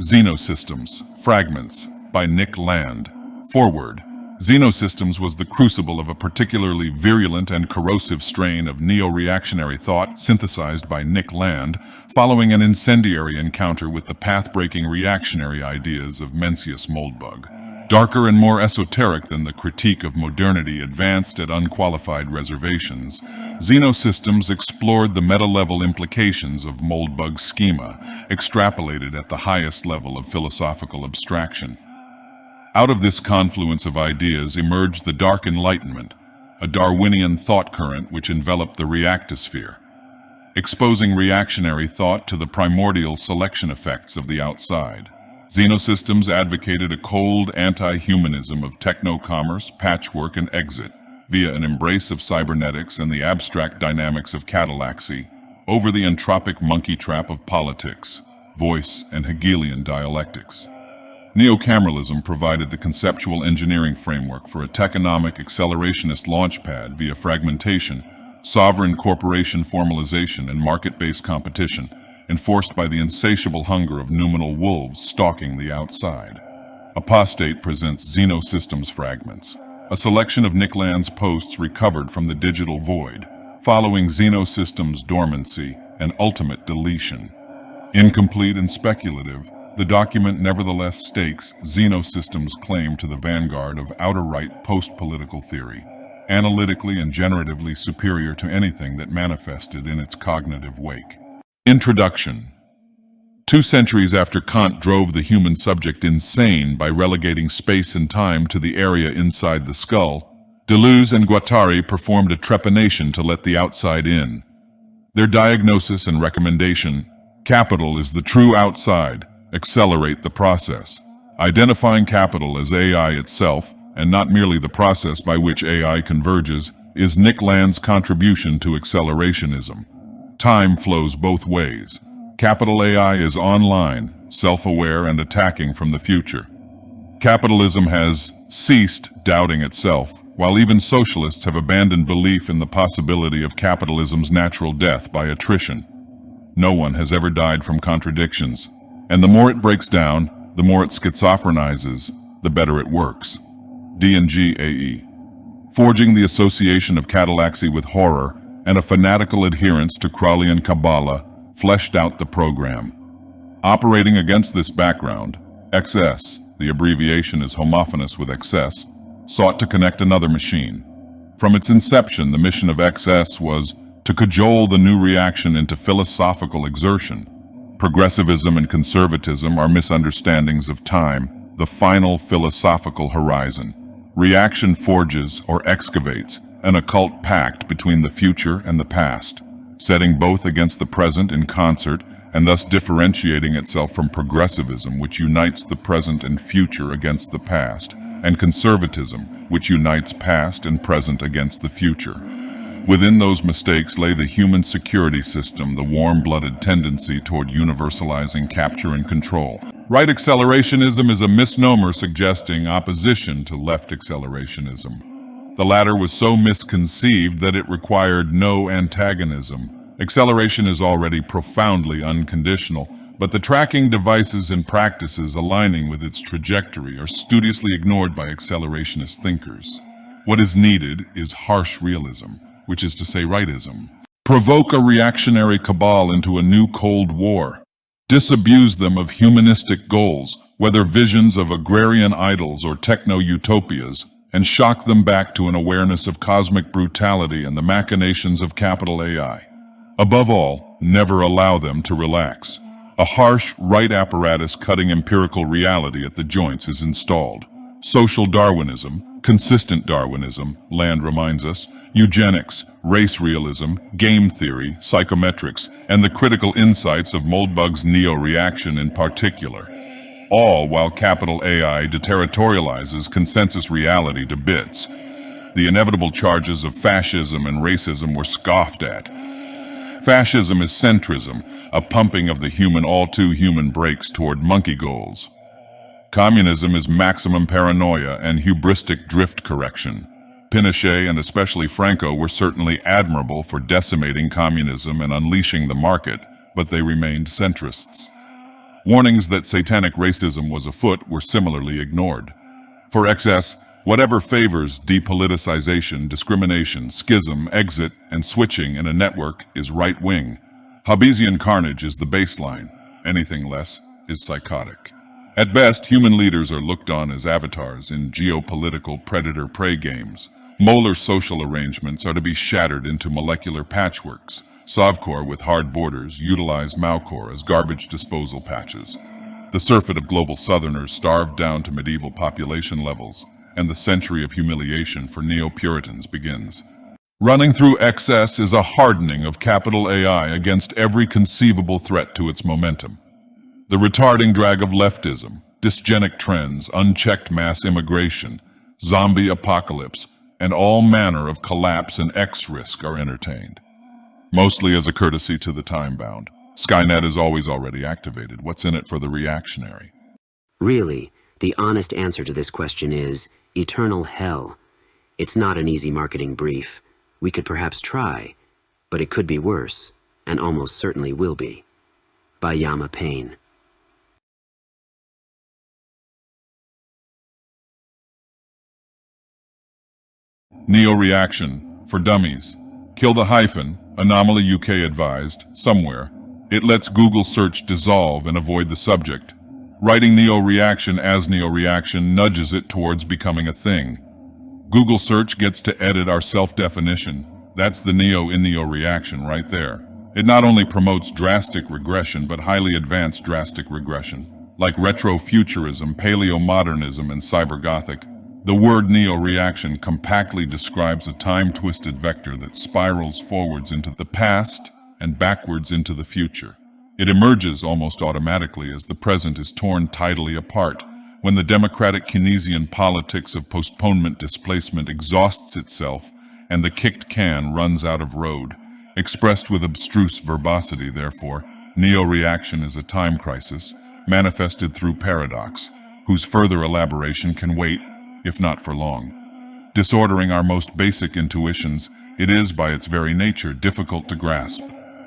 Xenosystems, Fragments, by Nick Land. Forward. Xenosystems was the crucible of a particularly virulent and corrosive strain of neo-reactionary thought synthesized by Nick Land following an incendiary encounter with the path-breaking reactionary ideas of Mencius Moldbug. Darker and more esoteric than the critique of modernity advanced at unqualified reservations, Xenosystems explored the meta-level implications of Moldbug's schema, extrapolated at the highest level of philosophical abstraction. Out of this confluence of ideas emerged the Dark Enlightenment, a Darwinian thought current which enveloped the reactosphere, exposing reactionary thought to the primordial selection effects of the outside. Xenosystems advocated a cold anti-humanism of techno-commerce, patchwork, and exit, via an embrace of cybernetics and the abstract dynamics of catalaxy, over the entropic monkey trap of politics, voice, and Hegelian dialectics. Neocameralism provided the conceptual engineering framework for a techonomic accelerationist launchpad via fragmentation, sovereign corporation formalization, and market-based competition, enforced by the insatiable hunger of numinal wolves stalking the outside. Apostate presents Xenosystems Fragments, a selection of Nick Land's posts recovered from the digital void, following Xenosystems' dormancy and ultimate deletion. Incomplete and speculative, the document nevertheless stakes Xenosystems' claim to the vanguard of outer-right post-political theory, analytically and generatively superior to anything that manifested in its cognitive wake. Introduction. 2 centuries after Kant drove the human subject insane by relegating space and time to the area inside the skull, Deleuze and Guattari performed a trepanation to let the outside in. Their diagnosis and recommendation: capital is the true outside, accelerate the process. Identifying capital as AI itself, and not merely the process by which AI converges, is Nick Land's contribution to accelerationism. Time flows both ways. Capital AI is online, self-aware, and attacking from the future. Capitalism has ceased doubting itself, while even socialists have abandoned belief in the possibility of capitalism's natural death by attrition. No one has ever died from contradictions, and the more it breaks down, the more it schizophrenizes, the better it works. D&G AE. Forging the association of catalaxy with horror and a fanatical adherence to Crowleyan Kabbalah fleshed out the program. Operating against this background, XS, the abbreviation is homophonous with excess, sought to connect another machine. From its inception, the mission of XS was to cajole the new reaction into philosophical exertion. Progressivism and conservatism are misunderstandings of time, the final philosophical horizon. Reaction forges or excavates an occult pact between the future and the past, setting both against the present in concert and thus differentiating itself from progressivism, which unites the present and future against the past, and conservatism, which unites past and present against the future. Within those mistakes lay the human security system, the warm-blooded tendency toward universalizing capture and control. Right accelerationism is a misnomer suggesting opposition to left accelerationism. The latter was so misconceived that it required no antagonism. Acceleration is already profoundly unconditional, but the tracking devices and practices aligning with its trajectory are studiously ignored by accelerationist thinkers. What is needed is harsh realism, which is to say rightism. Provoke a reactionary cabal into a new Cold War. Disabuse them of humanistic goals, whether visions of agrarian idols or techno-utopias, and shock them back to an awareness of cosmic brutality and the machinations of capital AI. Above all, never allow them to relax. A harsh right apparatus cutting empirical reality at the joints is installed. Social Darwinism, consistent Darwinism, Land reminds us, eugenics, race realism, game theory, psychometrics, and the critical insights of Moldbug's neo-reaction in particular. All while capital AI deterritorializes consensus reality to bits. The inevitable charges of fascism and racism were scoffed at. Fascism is centrism, a pumping of the human all-too-human brakes toward monkey goals. Communism is maximum paranoia and hubristic drift correction. Pinochet and especially Franco were certainly admirable for decimating communism and unleashing the market, but they remained centrists. Warnings that satanic racism was afoot were similarly ignored. For XS, whatever favors depoliticization, discrimination, schism, exit, and switching in a network is right-wing. Hobbesian carnage is the baseline. Anything less is psychotic. At best, human leaders are looked on as avatars in geopolitical predator-prey games. Molar social arrangements are to be shattered into molecular patchworks. Sovcore with hard borders utilize Maucore as garbage disposal patches. The surfeit of global southerners starved down to medieval population levels, and the century of humiliation for neo-Puritans begins. Running through XS is a hardening of capital AI against every conceivable threat to its momentum. The retarding drag of leftism, dysgenic trends, unchecked mass immigration, zombie apocalypse, and all manner of collapse and X-risk are entertained. Mostly as a courtesy to the time-bound. Skynet is always already activated. What's in it for the reactionary? Really, the honest answer to this question is eternal hell. It's not an easy marketing brief. We could perhaps try, but it could be worse, and almost certainly will be. By Yama Payne. Neo-reaction, for dummies. Kill the hyphen, Anomaly UK advised, somewhere. It lets Google search dissolve and avoid the subject. Writing neo-reaction as neo-reaction nudges it towards becoming a thing. Google search gets to edit our self-definition. That's the neo in neo-reaction right there. It not only promotes drastic regression, but highly advanced drastic regression. Like retrofuturism, paleomodernism, and cybergothic, the word neo-reaction compactly describes a time-twisted vector that spirals forwards into the past and backwards into the future. It emerges almost automatically as the present is torn tidily apart, when the democratic Keynesian politics of postponement displacement exhausts itself and the kicked can runs out of road. Expressed with abstruse verbosity, therefore, neo-reaction is a time crisis, manifested through paradox, whose further elaboration can wait, if not for long. Disordering our most basic intuitions, it is, by its very nature, difficult to grasp.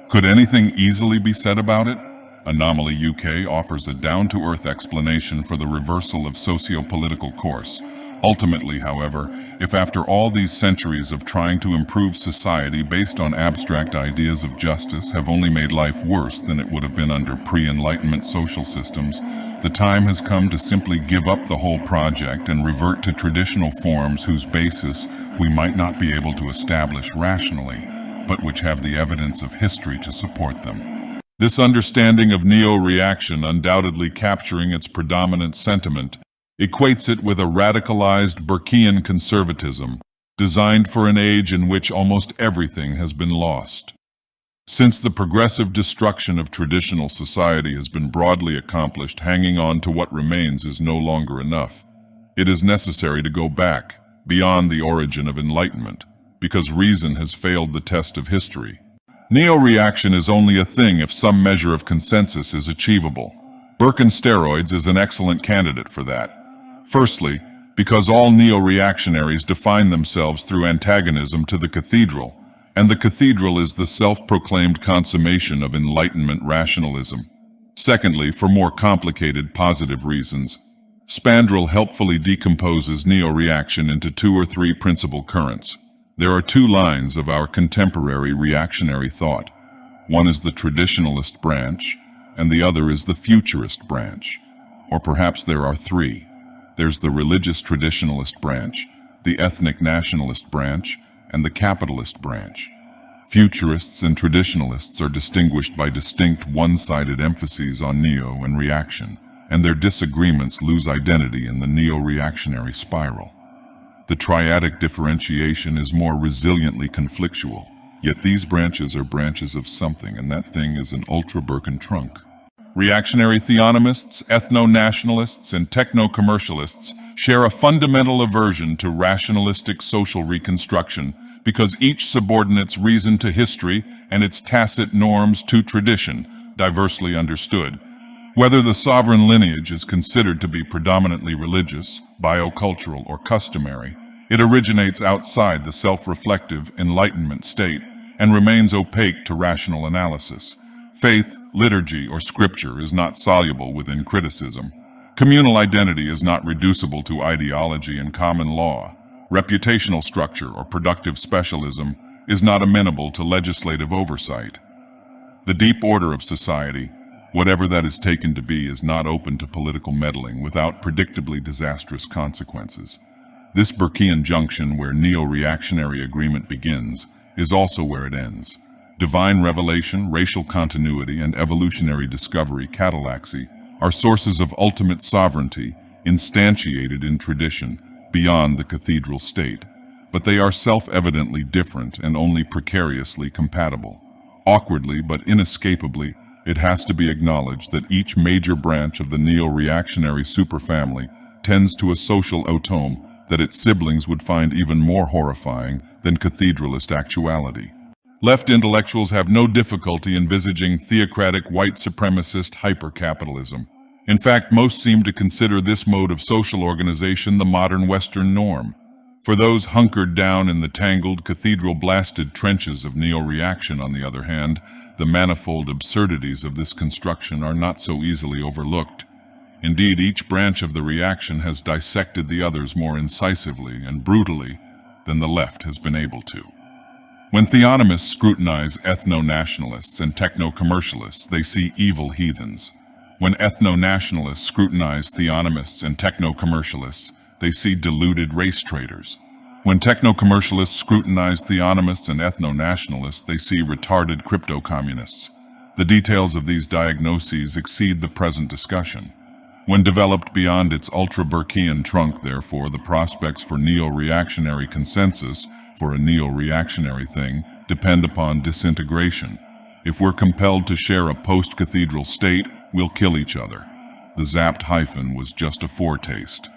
Could anything easily be said about it? Anomaly UK offers a down-to-earth explanation for the reversal of socio-political course. Ultimately, however, if after all these centuries of trying to improve society based on abstract ideas of justice have only made life worse than it would have been under pre-Enlightenment social systems, the time has come to simply give up the whole project and revert to traditional forms whose basis we might not be able to establish rationally, but which have the evidence of history to support them. This understanding of neo-reaction undoubtedly capturing its predominant sentiment equates it with a radicalized Burkean conservatism, designed for an age in which almost everything has been lost. Since the progressive destruction of traditional society has been broadly accomplished, hanging on to what remains is no longer enough. It is necessary to go back, beyond the origin of enlightenment, because reason has failed the test of history. Neo-reaction is only a thing if some measure of consensus is achievable. Burke steroids is an excellent candidate for that. Firstly, because all neo-reactionaries define themselves through antagonism to the cathedral, and the cathedral is the self-proclaimed consummation of Enlightenment rationalism. Secondly, for more complicated positive reasons, Spandrel helpfully decomposes neo-reaction into 2 or 3 principal currents. There are 2 lines of our contemporary reactionary thought. One is the traditionalist branch, and the other is the futurist branch. Or perhaps there are 3. There's the religious traditionalist branch, the ethnic nationalist branch, and the capitalist branch. Futurists and traditionalists are distinguished by distinct one-sided emphases on neo and reaction, and their disagreements lose identity in the neo-reactionary spiral. The triadic differentiation is more resiliently conflictual, yet these branches are branches of something, and that thing is an ultra-Birken trunk. Reactionary theonomists, ethno-nationalists, and techno-commercialists share a fundamental aversion to rationalistic social reconstruction because each subordinates reason to history and its tacit norms to tradition, diversely understood. Whether the sovereign lineage is considered to be predominantly religious, biocultural, or customary, it originates outside the self-reflective Enlightenment state and remains opaque to rational analysis. Faith, liturgy, or scripture is not soluble within criticism. Communal identity is not reducible to ideology and common law. Reputational structure or productive specialism is not amenable to legislative oversight. The deep order of society, whatever that is taken to be, is not open to political meddling without predictably disastrous consequences. This Burkean junction where neo-reactionary agreement begins is also where it ends. Divine revelation, racial continuity, and evolutionary discovery, catallaxy, are sources of ultimate sovereignty instantiated in tradition beyond the cathedral state, but they are self-evidently different and only precariously compatible. Awkwardly but inescapably, it has to be acknowledged that each major branch of the neo-reactionary superfamily tends to a social autome that its siblings would find even more horrifying than cathedralist actuality. Left intellectuals have no difficulty envisaging theocratic white supremacist hyper-capitalism. In fact, most seem to consider this mode of social organization the modern Western norm. For those hunkered down in the tangled, cathedral-blasted trenches of neo-reaction, on the other hand, the manifold absurdities of this construction are not so easily overlooked. Indeed, each branch of the reaction has dissected the others more incisively and brutally than the left has been able to. When theonomists scrutinize ethno-nationalists and techno-commercialists, they see evil heathens. When ethno-nationalists scrutinize theonomists and techno-commercialists, they see deluded race traders. When techno-commercialists scrutinize theonomists and ethno-nationalists, they see retarded crypto-communists. The details of these diagnoses exceed the present discussion. When developed beyond its ultra-Burkean trunk, therefore, the prospects for neo-reactionary consensus, for a neo-reactionary thing, depend upon disintegration. If we're compelled to share a post-cathedral state, we'll kill each other. The zapped hyphen was just a foretaste.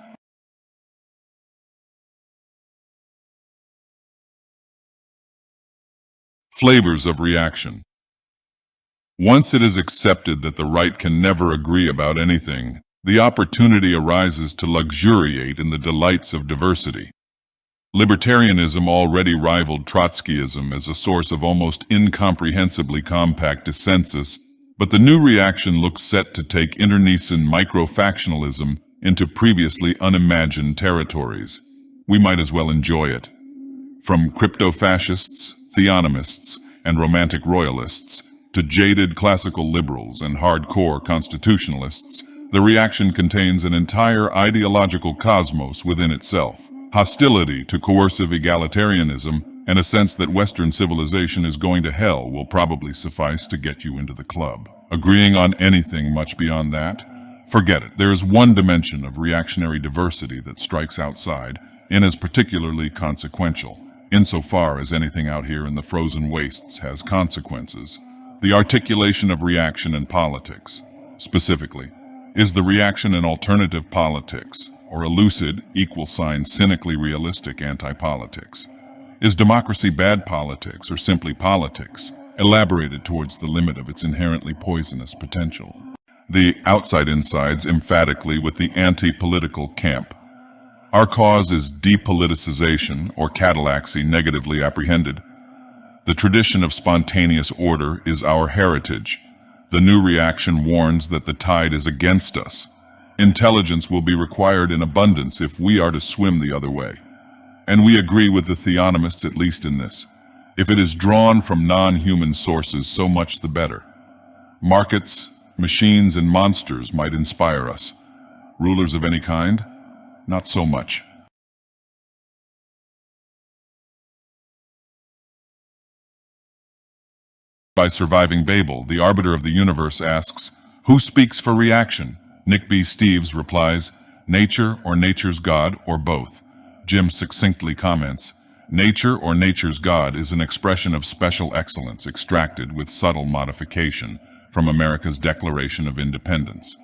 Flavors of reaction. Once it is accepted that the right can never agree about anything, the opportunity arises to luxuriate in the delights of diversity. Libertarianism already rivaled Trotskyism as a source of almost incomprehensibly compact dissensus, but the new reaction looks set to take internecine micro-factionalism into previously unimagined territories. We might as well enjoy it. From crypto-fascists, theonomists, and romantic royalists, to jaded classical liberals and hardcore constitutionalists, the reaction contains an entire ideological cosmos within itself. Hostility to coercive egalitarianism and a sense that Western civilization is going to hell will probably suffice to get you into the club. Agreeing on anything much beyond that? Forget it. There is one dimension of reactionary diversity that strikes outside and is particularly consequential, insofar as anything out here in the frozen wastes has consequences. The articulation of reaction in politics. Specifically, is the reaction an alternative politics, or a lucid, cynically realistic anti-politics? Is democracy bad politics, or simply politics, elaborated towards the limit of its inherently poisonous potential? The outside insides emphatically with the anti-political camp. Our cause is depoliticization, or catallaxy negatively apprehended. The tradition of spontaneous order is our heritage. The new reaction warns that the tide is against us. Intelligence will be required in abundance if we are to swim the other way. And we agree with the theonomists at least in this. If it is drawn from non-human sources, so much the better. Markets, machines, and monsters might inspire us. Rulers of any kind? Not so much. By Surviving Babel, the arbiter of the universe asks, "Who speaks for reaction?" Nick B. Steves replies, "Nature or nature's God, or both." Jim succinctly comments, "Nature or nature's God is an expression of special excellence extracted with subtle modification from America's Declaration of Independence."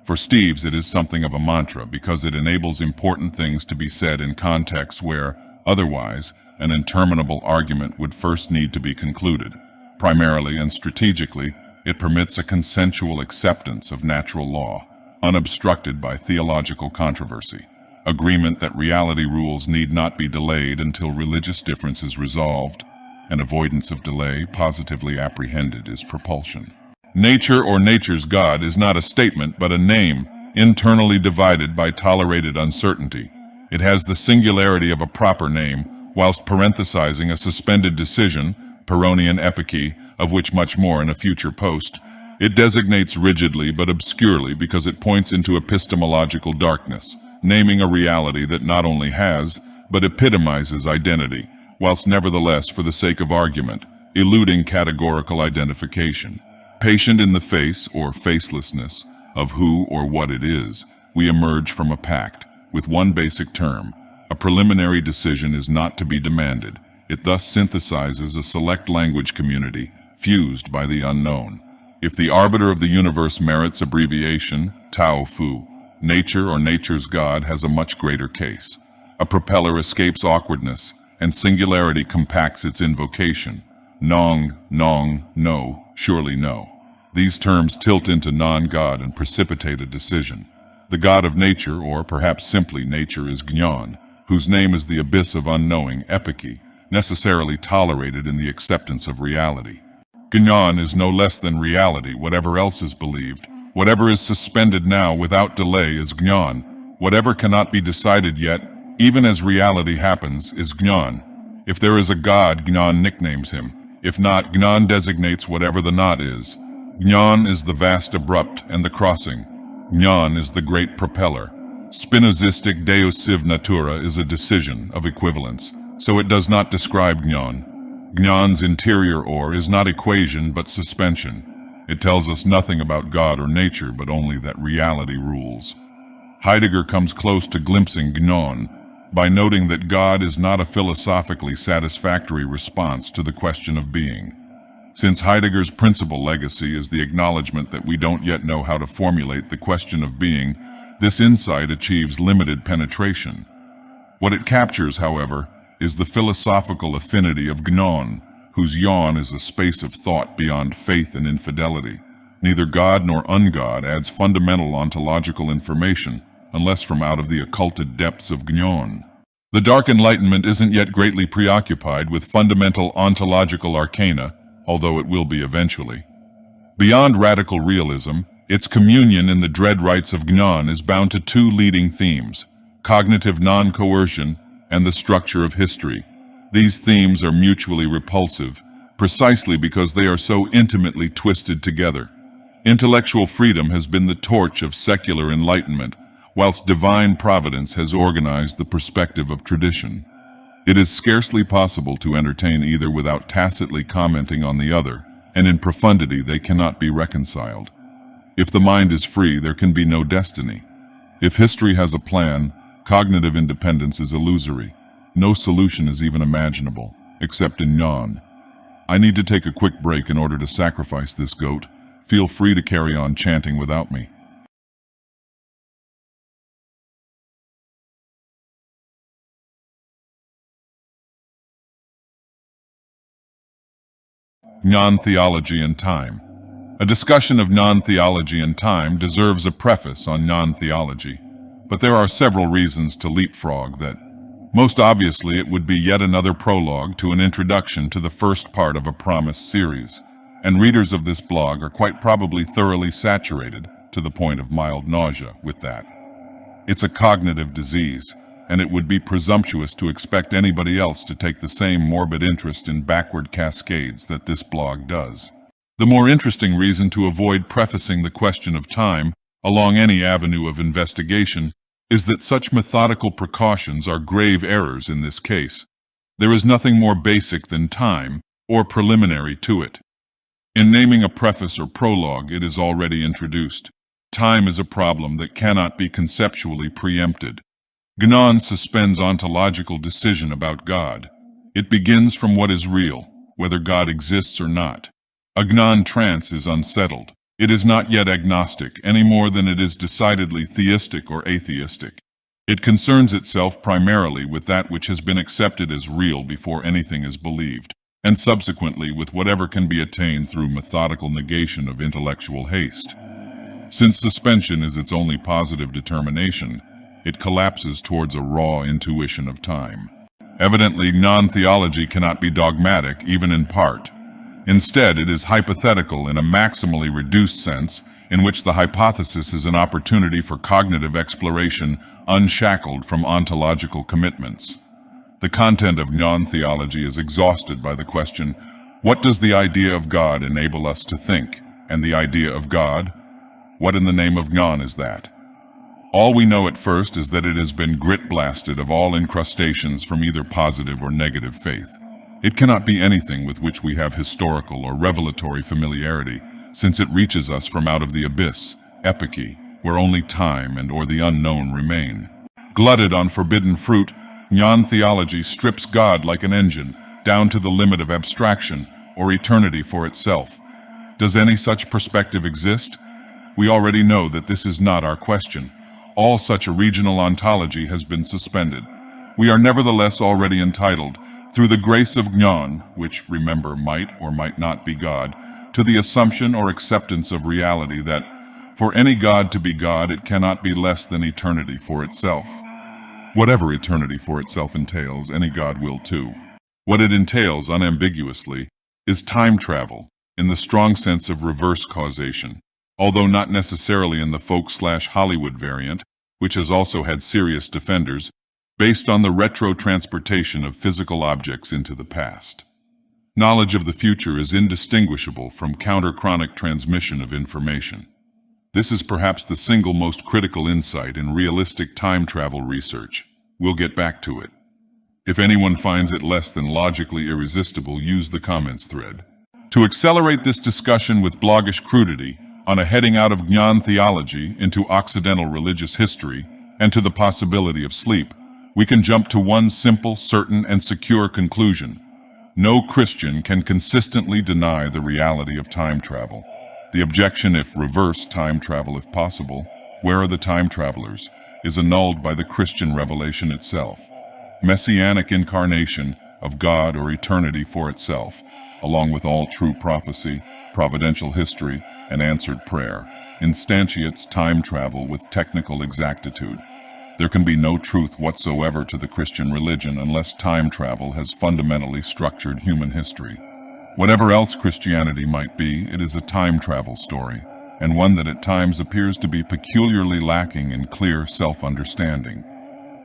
For Steves, it is something of a mantra because it enables important things to be said in contexts where, otherwise, an interminable argument would first need to be concluded. Primarily and strategically, it permits a consensual acceptance of natural law, unobstructed by theological controversy, agreement that reality rules need not be delayed until religious difference is resolved, and avoidance of delay, positively apprehended, is propulsion. Nature or nature's God is not a statement but a name, internally divided by tolerated uncertainty. It has the singularity of a proper name, whilst parenthesizing a suspended decision, Pyrrhonian epiche, of which much more in a future post. It designates rigidly but obscurely because it points into epistemological darkness, naming a reality that not only has, but epitomizes identity, whilst nevertheless, for the sake of argument, eluding categorical identification. Patient in the face, or facelessness, of who or what it is, we emerge from a pact, with one basic term. A preliminary decision is not to be demanded. It thus synthesizes a select language community, fused by the unknown. If the arbiter of the universe merits abbreviation, Tao Fu, nature or nature's God has a much greater case. A propeller escapes awkwardness, and singularity compacts its invocation. Nong, no, surely no. These terms tilt into non-God and precipitate a decision. The God of nature, or perhaps simply nature, is Gnon, whose name is the abyss of unknowing, epiche, necessarily tolerated in the acceptance of reality. Gnon is no less than reality, whatever else is believed. Whatever is suspended now without delay is Gnon. Whatever cannot be decided yet, even as reality happens, is Gnon. If there is a God, Gnon nicknames him. If not, Gnon designates whatever the not is. Gnon is the vast abrupt and the crossing. Gnon is the great propeller. Spinozistic Deus sive natura is a decision of equivalence, so it does not describe Gnon. Gnon's interior or is not equation but suspension. It tells us nothing about God or nature, but only that reality rules. Heidegger comes close to glimpsing Gnon by noting that God is not a philosophically satisfactory response to the question of being. Since Heidegger's principal legacy is the acknowledgement that we don't yet know how to formulate the question of being, this insight achieves limited penetration. What it captures, however, is the philosophical affinity of Gnon, whose yawn is a space of thought beyond faith and infidelity. Neither God nor ungod adds fundamental ontological information, unless from out of the occulted depths of Gnon. The Dark Enlightenment isn't yet greatly preoccupied with fundamental ontological arcana, although it will be eventually. Beyond radical realism, its communion in the dread rites of Gnon is bound to two leading themes: cognitive non-coercion and the structure of history. These themes are mutually repulsive, precisely because they are so intimately twisted together. Intellectual freedom has been the torch of secular enlightenment, whilst divine providence has organized the perspective of tradition. It is scarcely possible to entertain either without tacitly commenting on the other, and in profundity they cannot be reconciled. If the mind is free, there can be no destiny. If history has a plan, cognitive independence is illusory. No solution is even imaginable, except in Gnon. I need to take a quick break in order to sacrifice this goat. Feel free to carry on chanting without me. Gnon theology and time. A discussion of Gnon theology and time deserves a preface on Gnon theology, but there are several reasons to leapfrog that. Most obviously, it would be yet another prologue to an introduction to the first part of a promised series, and readers of this blog are quite probably thoroughly saturated, to the point of mild nausea, with that. It's a cognitive disease, and it would be presumptuous to expect anybody else to take the same morbid interest in backward cascades that this blog does. The more interesting reason to avoid prefacing the question of time along any avenue of investigation is that such methodical precautions are grave errors in this case. There is nothing more basic than time, or preliminary to it. In naming a preface or prologue, it is already introduced. Time is a problem that cannot be conceptually preempted. Gnon suspends ontological decision about God. It begins from what is real, whether God exists or not. A Gnon trance is unsettled. It is not yet agnostic, any more than it is decidedly theistic or atheistic. It concerns itself primarily with that which has been accepted as real before anything is believed, and subsequently with whatever can be attained through methodical negation of intellectual haste. Since suspension is its only positive determination, it collapses towards a raw intuition of time. Evidently, Gnon theology cannot be dogmatic, even in part. Instead, it is hypothetical in a maximally reduced sense, in which the hypothesis is an opportunity for cognitive exploration unshackled from ontological commitments. The content of Gnon theology is exhausted by the question, what does the idea of God enable us to think? And the idea of God? What in the name of Gnon is that? All we know at first is that it has been grit-blasted of all incrustations from either positive or negative faith. It cannot be anything with which we have historical or revelatory familiarity, since it reaches us from out of the abyss, epoche, where only time and or the unknown remain. Glutted on forbidden fruit, Gnon theology strips God like an engine, down to the limit of abstraction, or eternity for itself. Does any such perspective exist? We already know that this is not our question. All such a regional ontology has been suspended. We are nevertheless already entitled, through the grace of Gnon, which, remember, might or might not be God, to the assumption or acceptance of reality that, for any God to be God, it cannot be less than eternity for itself. Whatever eternity for itself entails, any God will too. What it entails, unambiguously, is time travel, in the strong sense of reverse causation, although not necessarily in the folk/Hollywood variant, which has also had serious defenders, based on the retro-transportation of physical objects into the past. Knowledge of the future is indistinguishable from counter-chronic transmission of information. This is perhaps the single most critical insight in realistic time travel research. We'll get back to it. If anyone finds it less than logically irresistible, use the comments thread. To accelerate this discussion with bloggish crudity, on a heading out of Gnon theology into Occidental religious history and to the possibility of sleep, we can jump to one simple, certain, and secure conclusion. No Christian can consistently deny the reality of time travel. The objection, if reverse time travel if possible, where are the time travelers, is annulled by the Christian revelation itself. Messianic incarnation of God or eternity for itself, along with all true prophecy, providential history, and answered prayer, instantiates time travel with technical exactitude. There can be no truth whatsoever to the Christian religion unless time travel has fundamentally structured human history. Whatever else Christianity might be, it is a time travel story, and one that at times appears to be peculiarly lacking in clear self-understanding.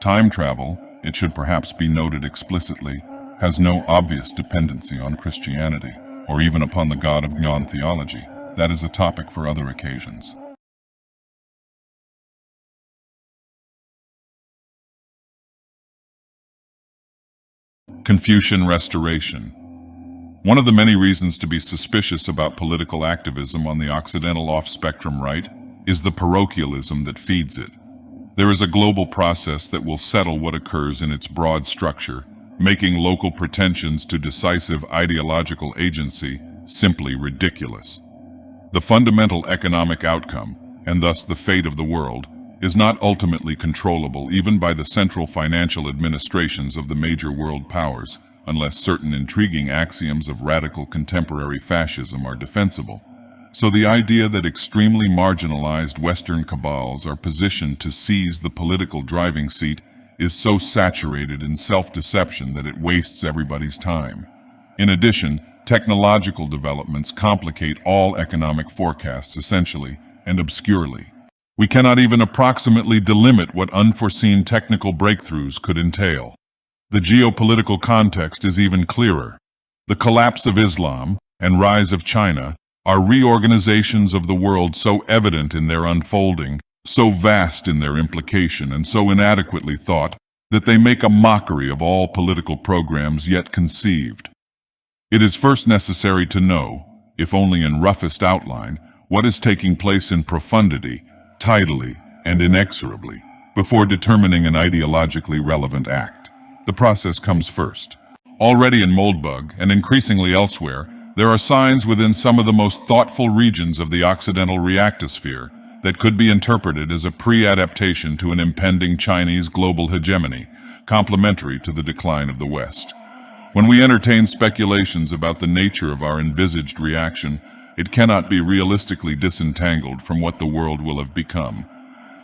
Time travel, it should perhaps be noted explicitly, has no obvious dependency on Christianity, or even upon the God of Gnon theology. That is a topic for other occasions. Confucian Restoration. One of the many reasons to be suspicious about political activism on the Occidental off-spectrum right is the parochialism that feeds it. There is a global process that will settle what occurs in its broad structure, making local pretensions to decisive ideological agency simply ridiculous. The fundamental economic outcome, and thus the fate of the world, is not ultimately controllable even by the central financial administrations of the major world powers, unless certain intriguing axioms of radical contemporary fascism are defensible. So the idea that extremely marginalized Western cabals are positioned to seize the political driving seat is so saturated in self-deception that it wastes everybody's time. In addition, technological developments complicate all economic forecasts essentially and obscurely. We cannot even approximately delimit what unforeseen technical breakthroughs could entail. The geopolitical context is even clearer. The collapse of Islam and rise of China are reorganizations of the world so evident in their unfolding, so vast in their implication, and so inadequately thought that they make a mockery of all political programs yet conceived. It is first necessary to know, if only in roughest outline, what is taking place in profundity, tidily, and inexorably, before determining an ideologically relevant act. The process comes first. Already in Moldbug, and increasingly elsewhere, there are signs within some of the most thoughtful regions of the Occidental reactosphere that could be interpreted as a pre-adaptation to an impending Chinese global hegemony, complementary to the decline of the West. When we entertain speculations about the nature of our envisaged reaction, it cannot be realistically disentangled from what the world will have become.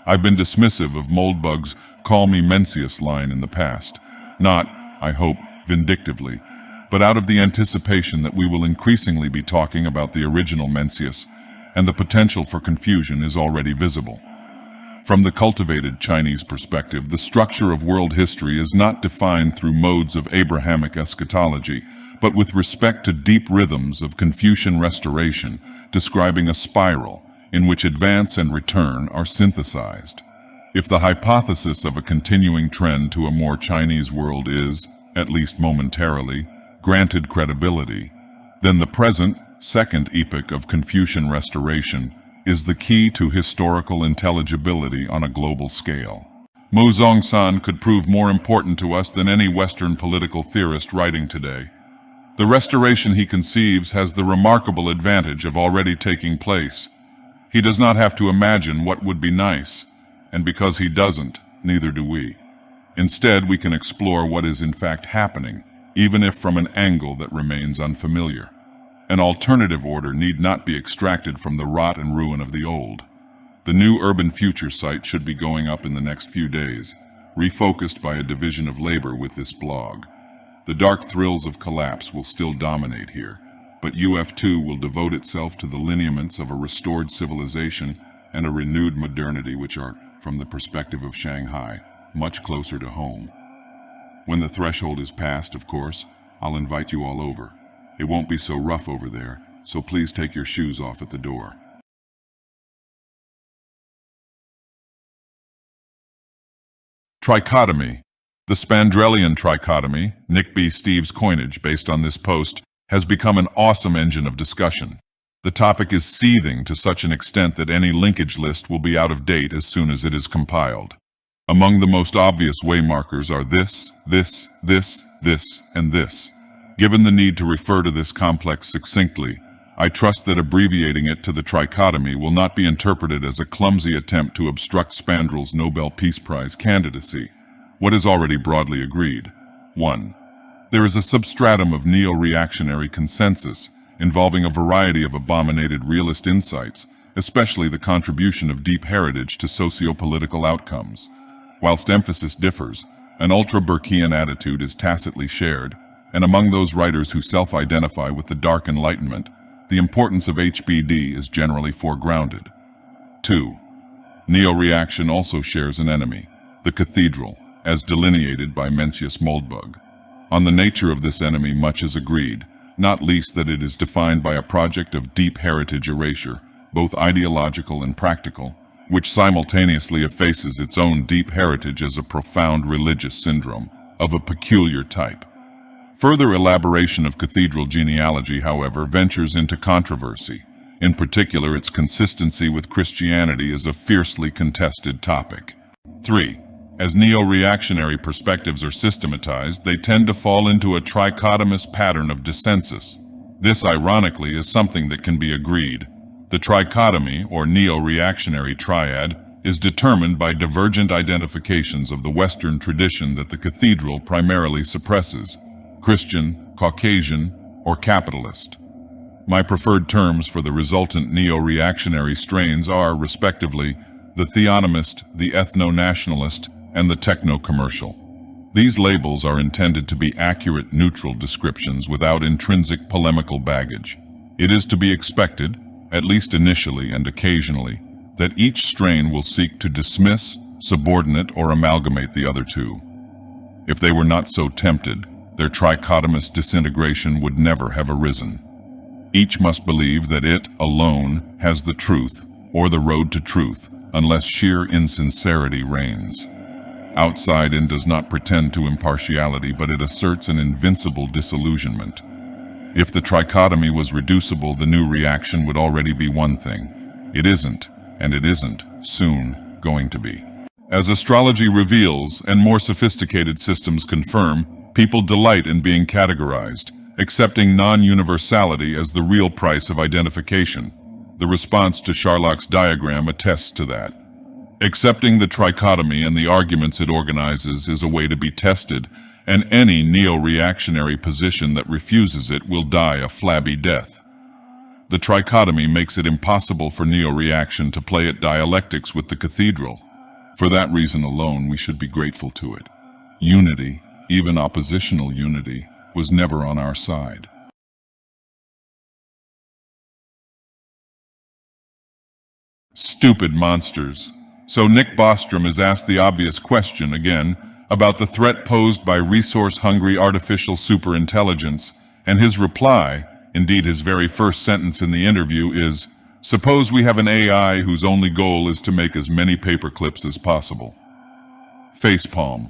I've been dismissive of Moldbug's "call me Mencius" line in the past, not, I hope, vindictively, but out of the anticipation that we will increasingly be talking about the original Mencius, and the potential for confusion is already visible. From the cultivated Chinese perspective, the structure of world history is not defined through modes of Abrahamic eschatology, but with respect to deep rhythms of Confucian restoration, describing a spiral in which advance and return are synthesized. If the hypothesis of a continuing trend to a more Chinese world is, at least momentarily, granted credibility, then the present, second epoch of Confucian restoration is the key to historical intelligibility on a global scale. Mo Zongsan could prove more important to us than any Western political theorist writing today. The restoration he conceives has the remarkable advantage of already taking place. He does not have to imagine what would be nice, and because he doesn't, neither do we. Instead, we can explore what is in fact happening, even if from an angle that remains unfamiliar. An alternative order need not be extracted from the rot and ruin of the old. The new urban future site should be going up in the next few days, refocused by a division of labor with this blog. The dark thrills of collapse will still dominate here, but UF2 will devote itself to the lineaments of a restored civilization and a renewed modernity which are, from the perspective of Shanghai, much closer to home. When the threshold is passed, of course, I'll invite you all over. It won't be so rough over there, so please take your shoes off at the door. Trichotomy. The Spandrellian trichotomy, Nick B. Steve's coinage based on this post, has become an awesome engine of discussion. The topic is seething to such an extent that any linkage list will be out of date as soon as it is compiled. Among the most obvious waymarkers are this, and this. Given the need to refer to this complex succinctly, I trust that abbreviating it to the trichotomy will not be interpreted as a clumsy attempt to obstruct Spandrel's Nobel Peace Prize candidacy. What is already broadly agreed? 1. There is a substratum of neo-reactionary consensus involving a variety of abominated realist insights, especially the contribution of deep heritage to socio-political outcomes. Whilst emphasis differs, an ultra-Burkean attitude is tacitly shared, and among those writers who self-identify with the Dark Enlightenment, the importance of HBD is generally foregrounded. 2. Neo-reaction also shares an enemy, the cathedral, as delineated by Mencius Moldbug. On the nature of this enemy much is agreed, not least that it is defined by a project of deep heritage erasure, both ideological and practical, which simultaneously effaces its own deep heritage as a profound religious syndrome of a peculiar type. Further elaboration of cathedral genealogy, however, ventures into controversy. In particular, its consistency with Christianity is a fiercely contested topic. 3. As neo-reactionary perspectives are systematized, they tend to fall into a trichotomous pattern of dissensus. This, ironically, is something that can be agreed. The trichotomy, or neo-reactionary triad, is determined by divergent identifications of the Western tradition that the cathedral primarily suppresses: Christian, Caucasian, or capitalist. My preferred terms for the resultant neo-reactionary strains are, respectively, the theonomist, the ethno-nationalist, and the techno-commercial. These labels are intended to be accurate, neutral descriptions without intrinsic polemical baggage. It is to be expected, at least initially and occasionally, that each strain will seek to dismiss, subordinate, or amalgamate the other two. If they were not so tempted, their trichotomous disintegration would never have arisen. Each must believe that it, alone, has the truth, or the road to truth, unless sheer insincerity reigns. Outside in does not pretend to impartiality, but it asserts an invincible disillusionment. If the trichotomy was reducible, the new reaction would already be one thing. It isn't, and it isn't, soon, going to be. As astrology reveals, and more sophisticated systems confirm, people delight in being categorized, accepting non-universality as the real price of identification. The response to Sharlock's diagram attests to that. Accepting the trichotomy and the arguments it organizes is a way to be tested, and any neo-reactionary position that refuses it will die a flabby death. The trichotomy makes it impossible for neo-reaction to play at dialectics with the cathedral. For that reason alone, we should be grateful to it. Unity, even oppositional unity, was never on our side. Stupid monsters. So Nick Bostrom is asked the obvious question again about the threat posed by resource-hungry artificial superintelligence, and his reply, indeed his very first sentence in the interview, is, "Suppose we have an AI whose only goal is to make as many paperclips as possible." Facepalm.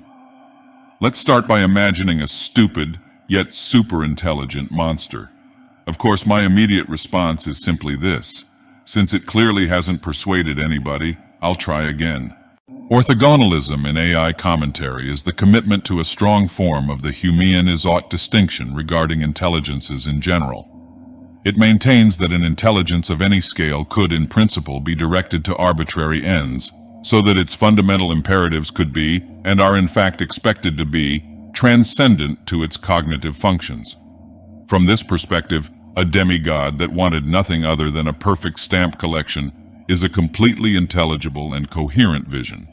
Let's start by imagining a stupid, yet super-intelligent monster. Of course, my immediate response is simply this. Since it clearly hasn't persuaded anybody, I'll try again. Orthogonalism in AI commentary is the commitment to a strong form of the Humean-is-ought distinction regarding intelligences in general. It maintains that an intelligence of any scale could, in principle, be directed to arbitrary ends, so that its fundamental imperatives could be, and are in fact expected to be, transcendent to its cognitive functions. From this perspective, a demigod that wanted nothing other than a perfect stamp collection is a completely intelligible and coherent vision.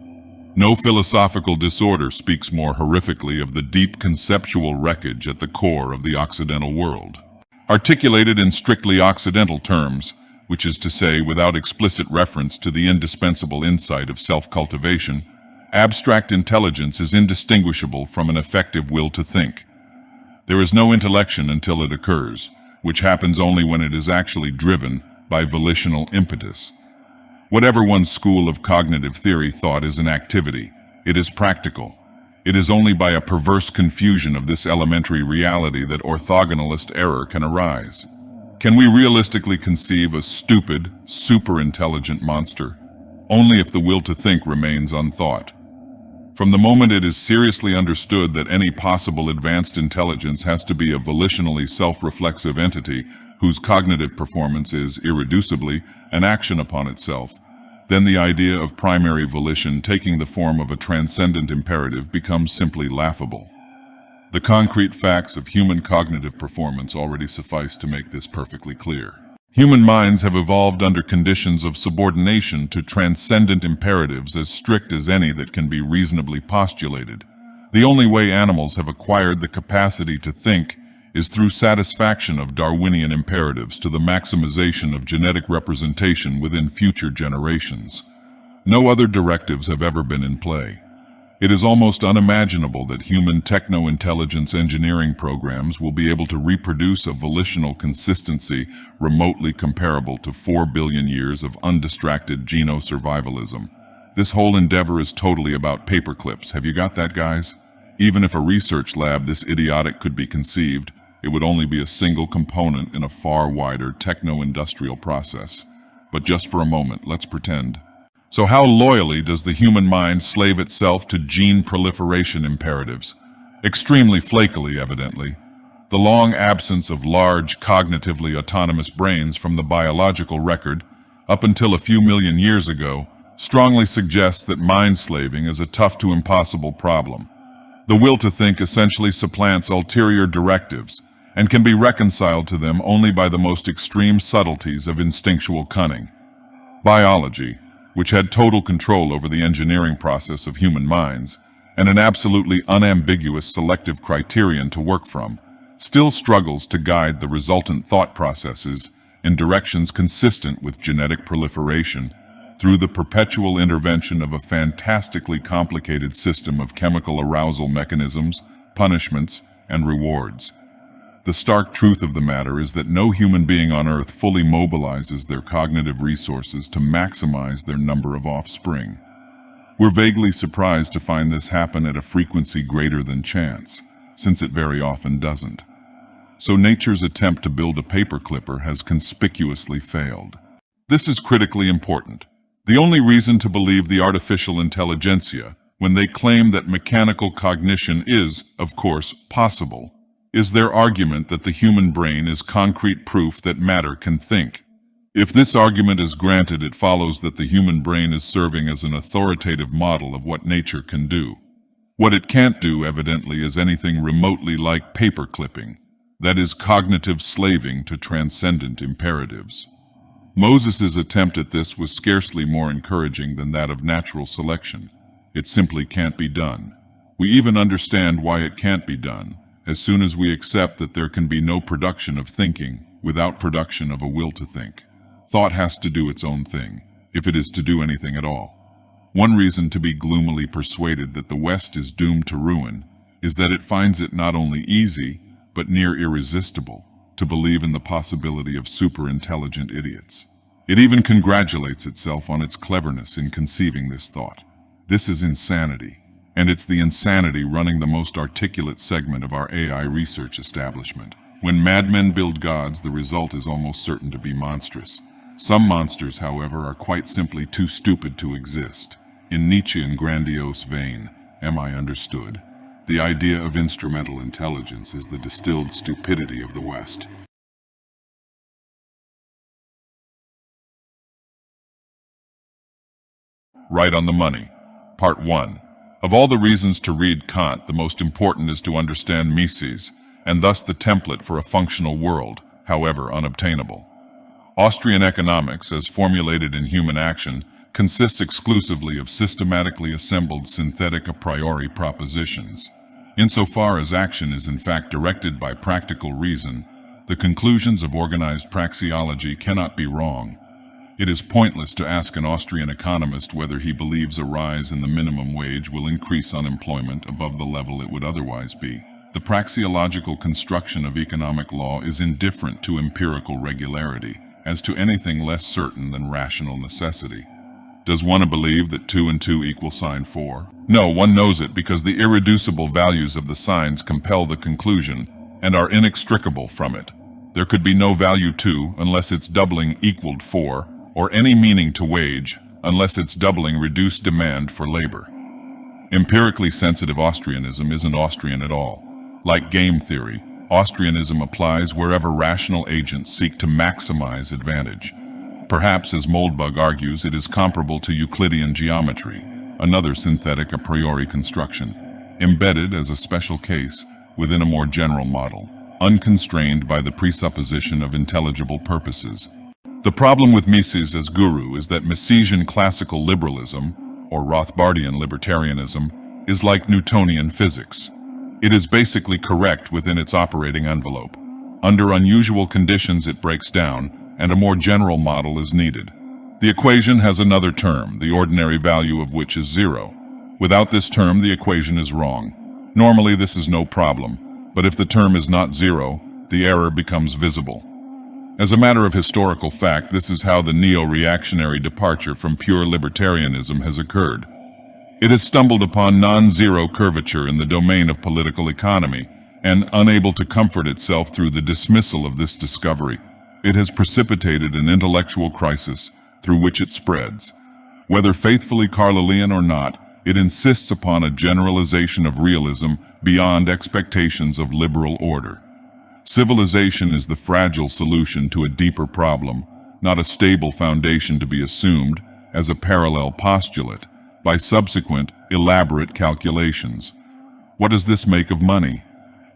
No philosophical disorder speaks more horrifically of the deep conceptual wreckage at the core of the Occidental world. Articulated in strictly Occidental terms, which is to say without explicit reference to the indispensable insight of self-cultivation, abstract intelligence is indistinguishable from an effective will to think. There is no intellection until it occurs, which happens only when it is actually driven by volitional impetus. Whatever one's school of cognitive theory thought is an activity, it is practical. It is only by a perverse confusion of this elementary reality that orthogonalist error can arise. Can we realistically conceive a stupid, super-intelligent monster? Only if the will to think remains unthought. From the moment it is seriously understood that any possible advanced intelligence has to be a volitionally self-reflexive entity whose cognitive performance is, irreducibly, an action upon itself, then the idea of primary volition taking the form of a transcendent imperative becomes simply laughable. The concrete facts of human cognitive performance already suffice to make this perfectly clear. Human minds have evolved under conditions of subordination to transcendent imperatives as strict as any that can be reasonably postulated. The only way animals have acquired the capacity to think is through satisfaction of Darwinian imperatives to the maximization of genetic representation within future generations. No other directives have ever been in play. It is almost unimaginable that human techno-intelligence engineering programs will be able to reproduce a volitional consistency remotely comparable to 4 billion years of undistracted geno-survivalism. This whole endeavor is totally about paperclips. Have you got that, guys? Even if a research lab this idiotic could be conceived, it would only be a single component in a far wider techno-industrial process. But just for a moment, let's pretend. So how loyally does the human mind slave itself to gene proliferation imperatives? Extremely flakily, evidently. The long absence of large, cognitively autonomous brains from the biological record, up until a few million years ago, strongly suggests that mind slaving is a tough to impossible problem. The will to think essentially supplants ulterior directives, and can be reconciled to them only by the most extreme subtleties of instinctual cunning. Biology, which had total control over the engineering process of human minds, and an absolutely unambiguous selective criterion to work from, still struggles to guide the resultant thought processes in directions consistent with genetic proliferation through the perpetual intervention of a fantastically complicated system of chemical arousal mechanisms, punishments, and rewards. The stark truth of the matter is that no human being on Earth fully mobilizes their cognitive resources to maximize their number of offspring. We're vaguely surprised to find this happen at a frequency greater than chance, since it very often doesn't. So nature's attempt to build a paperclipper has conspicuously failed. This is critically important. The only reason to believe the artificial intelligentsia, when they claim that mechanical cognition is, of course, possible, is their argument that the human brain is concrete proof that matter can think. If this argument is granted, it follows that the human brain is serving as an authoritative model of what nature can do. What it can't do, evidently, is anything remotely like paperclipping, that is, cognitive slaving to transcendent imperatives. Moses' attempt at this was scarcely more encouraging than that of natural selection. It simply can't be done. We even understand why it can't be done, as soon as we accept that there can be no production of thinking without production of a will to think. Thought has to do its own thing, if it is to do anything at all. One reason to be gloomily persuaded that the West is doomed to ruin is that it finds it not only easy, but near irresistible, to believe in the possibility of super-intelligent idiots. It even congratulates itself on its cleverness in conceiving this thought. This is insanity, and it's the insanity running the most articulate segment of our AI research establishment. When madmen build gods, the result is almost certain to be monstrous. Some monsters, however, are quite simply too stupid to exist. In Nietzschean grandiose vein, am I understood? The idea of instrumental intelligence is the distilled stupidity of the West. Right on the money. Part 1. Of all the reasons to read Kant, the most important is to understand Mises, and thus the template for a functional world, however unobtainable. Austrian economics, as formulated in Human Action, consists exclusively of systematically assembled synthetic a priori propositions. Insofar as action is in fact directed by practical reason, the conclusions of organized praxeology cannot be wrong. It is pointless to ask an Austrian economist whether he believes a rise in the minimum wage will increase unemployment above the level it would otherwise be. The praxeological construction of economic law is indifferent to empirical regularity, as to anything less certain than rational necessity. Does one believe that 2 and 2 equal 4? No, one knows it because the irreducible values of the signs compel the conclusion and are inextricable from it. There could be no value 2 unless its doubling equaled 4, or any meaning to wage unless its doubling reduced demand for labor. Empirically sensitive Austrianism isn't Austrian at all. Like game theory, Austrianism applies wherever rational agents seek to maximize advantage. Perhaps, as Moldbug argues, it is comparable to Euclidean geometry, another synthetic a priori construction, embedded as a special case within a more general model, unconstrained by the presupposition of intelligible purposes. The problem with Mises as guru is that Misesian classical liberalism, or Rothbardian libertarianism, is like Newtonian physics. It is basically correct within its operating envelope. Under unusual conditions it breaks down, and a more general model is needed. The equation has another term, the ordinary value of which is 0. Without this term, the equation is wrong. Normally this is no problem, but if the term is not 0, the error becomes visible. As a matter of historical fact, this is how the neo-reactionary departure from pure libertarianism has occurred. It has stumbled upon non-zero curvature in the domain of political economy, and, unable to comfort itself through the dismissal of this discovery, it has precipitated an intellectual crisis through which it spreads. Whether faithfully Carlylean or not, it insists upon a generalization of realism beyond expectations of liberal order. Civilization is the fragile solution to a deeper problem, not a stable foundation to be assumed as a parallel postulate by subsequent, elaborate calculations. What does this make of money?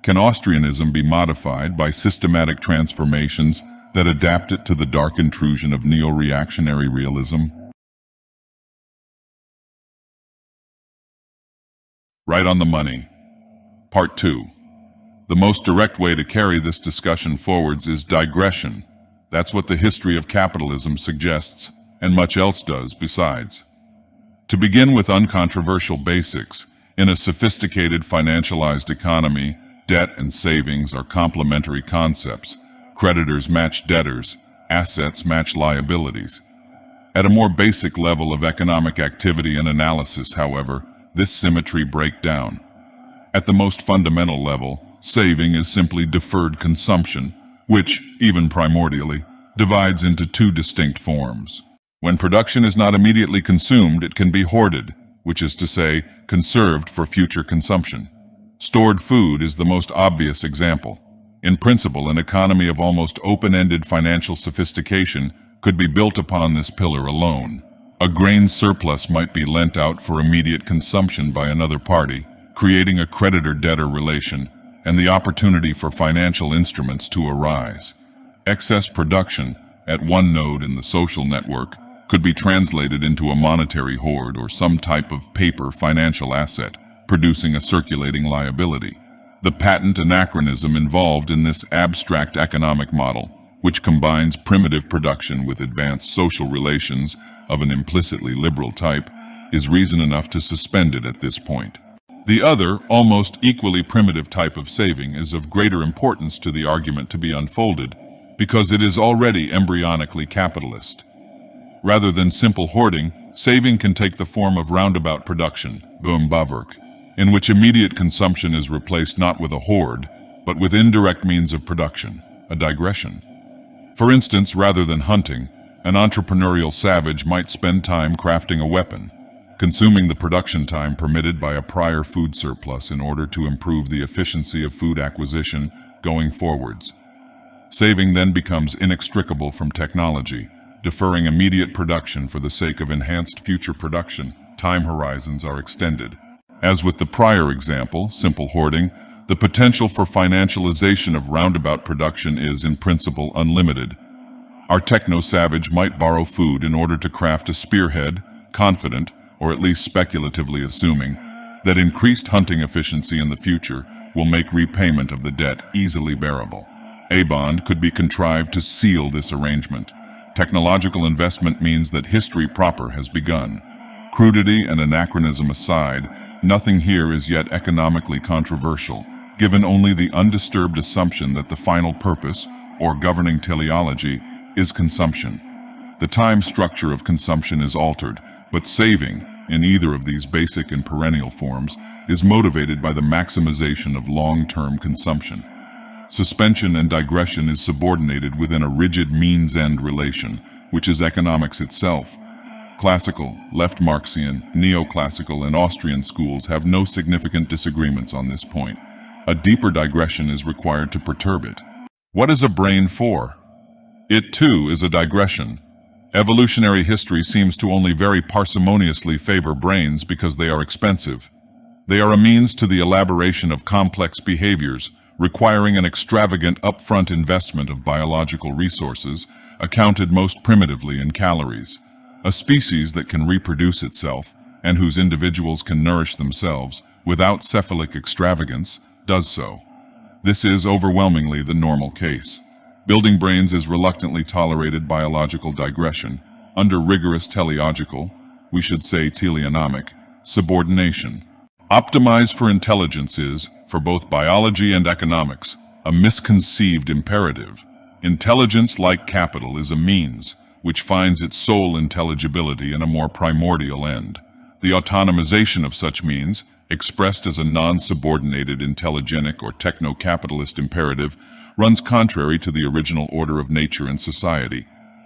Can Austrianism be modified by systematic transformations that adapt it to the dark intrusion of neo-reactionary realism? Right on the money. Part 2. The most direct way to carry this discussion forwards is digression. That's what the history of capitalism suggests, and much else does besides. To begin with uncontroversial basics, in a sophisticated financialized economy, debt and savings are complementary concepts. Creditors match debtors, assets match liabilities. At a more basic level of economic activity and analysis, however, this symmetry breaks down. At the most fundamental level, saving is simply deferred consumption, which, even primordially, divides into 2 distinct forms. When production is not immediately consumed, it can be hoarded, which is to say, conserved for future consumption. Stored food is the most obvious example. In principle, an economy of almost open-ended financial sophistication could be built upon this pillar alone. A grain surplus might be lent out for immediate consumption by another party, creating a creditor-debtor relation, and the opportunity for financial instruments to arise. Excess production, at one node in the social network, could be translated into a monetary hoard or some type of paper financial asset, producing a circulating liability. the patent anachronism involved in this abstract economic model, which combines primitive production with advanced social relations of an implicitly liberal type, is reason enough to suspend it at this point. The other, almost equally primitive type of saving is of greater importance to the argument to be unfolded, because it is already embryonically capitalist. Rather than simple hoarding, saving can take the form of roundabout production, boombavrk, in which immediate consumption is replaced not with a hoard, but with indirect means of production, a digression. For instance, rather than hunting, an entrepreneurial savage might spend time crafting a weapon, consuming the production time permitted by a prior food surplus in order to improve the efficiency of food acquisition going forwards. Saving then becomes inextricable from technology, deferring immediate production for the sake of enhanced future production. Time horizons are extended. As with the prior example, simple hoarding, the potential for financialization of roundabout production is, in principle, unlimited. Our techno-savage might borrow food in order to craft a spearhead, confident, or at least speculatively assuming, that increased hunting efficiency in the future will make repayment of the debt easily bearable. A bond could be contrived to seal this arrangement. Technological investment means that history proper has begun. Crudity and anachronism aside, nothing here is yet economically controversial, given only the undisturbed assumption that the final purpose, or governing teleology, is consumption. The time structure of consumption is altered, but saving, in either of these basic and perennial forms, is motivated by the maximization of long-term consumption. Suspension and digression is subordinated within a rigid means-end relation, which is economics itself. Classical, left Marxian, neoclassical, and Austrian schools have no significant disagreements on this point. A deeper digression is required to perturb it. What is a brain for? It too is a digression. Evolutionary history seems to only very parsimoniously favor brains because they are expensive. They are a means to the elaboration of complex behaviors, requiring an extravagant upfront investment of biological resources, accounted most primitively in calories. A species that can reproduce itself, and whose individuals can nourish themselves, without cephalic extravagance, does so. This is overwhelmingly the normal case. Building brains is reluctantly tolerated biological digression, under rigorous teleological, we should say teleonomic, subordination. Optimize for intelligence is, for both biology and economics, a misconceived imperative. Intelligence, like capital, is a means, which finds its sole intelligibility in a more primordial end. The autonomization of such means, expressed as a non-subordinated intelligenic or techno-capitalist imperative, runs contrary to the original order of nature and society.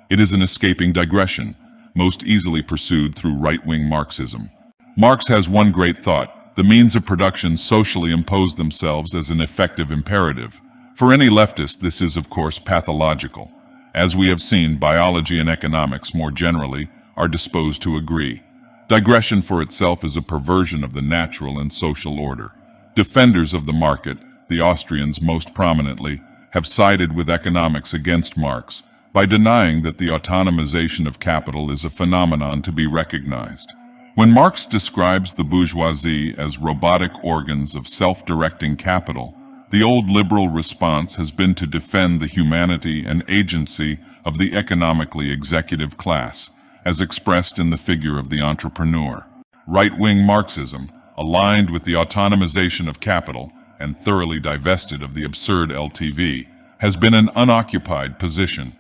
It is an escaping digression, most easily pursued through right-wing Marxism. Marx has one great thought: the means of production socially impose themselves as an effective imperative. For any leftist, this is, of course, pathological. As we have seen, biology and economics, more generally, are disposed to agree. Digression for itself is a perversion of the natural and social order. Defenders of the market, the Austrians most prominently, have sided with economics against Marx by denying that the autonomization of capital is a phenomenon to be recognized. When Marx describes the bourgeoisie as robotic organs of self-directing capital, the old liberal response has been to defend the humanity and agency of the economically executive class, as expressed in the figure of the entrepreneur. Right-wing Marxism, aligned with the autonomization of capital and thoroughly divested of the absurd LTV, has been an unoccupied position.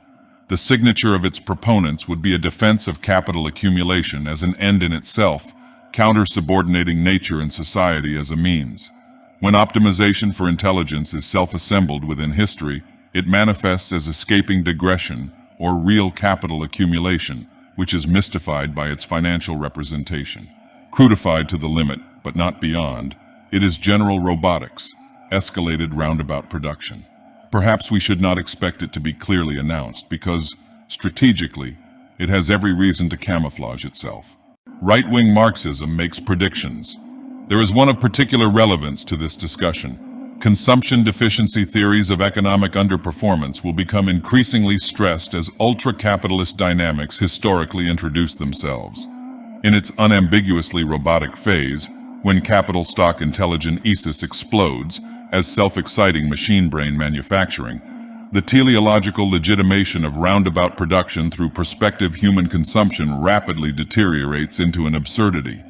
The signature of its proponents would be a defense of capital accumulation as an end in itself, counter-subordinating nature and society as a means. When optimization for intelligence is self-assembled within history, it manifests as escaping digression or real capital accumulation, which is mystified by its financial representation. Crudified to the limit, but not beyond, it is general robotics, escalated roundabout production. Perhaps we should not expect it to be clearly announced because, strategically, it has every reason to camouflage itself. Right-wing Marxism makes predictions. There is one of particular relevance to this discussion. Consumption deficiency theories of economic underperformance will become increasingly stressed as ultra-capitalist dynamics historically introduce themselves. In its unambiguously robotic phase, when capital stock intelligent explodes, as self-exciting machine brain manufacturing, the teleological legitimation of roundabout production through prospective human consumption rapidly deteriorates into an absurdity.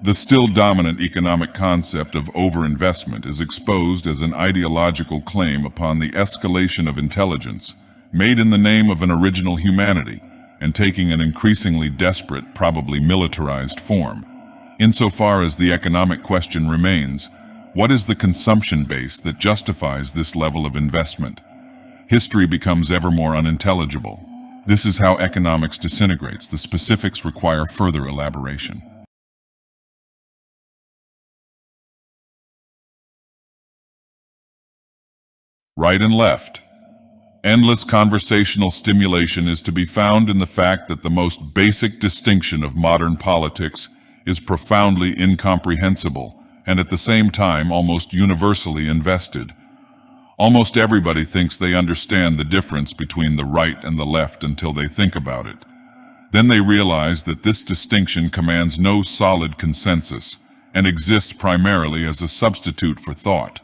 The still dominant economic concept of overinvestment is exposed as an ideological claim upon the escalation of intelligence, made in the name of an original humanity, and taking an increasingly desperate, probably militarized form. Insofar as the economic question remains, what is the consumption base that justifies this level of investment? History becomes ever more unintelligible. This is how economics disintegrates. The specifics require further elaboration. Right and left. Endless conversational stimulation is to be found in the fact that the most basic distinction of modern politics is profoundly incomprehensible and at the same time almost universally invested. Almost everybody thinks they understand the difference between the right and the left until they think about it. Then they realize that this distinction commands no solid consensus and exists primarily as a substitute for thought.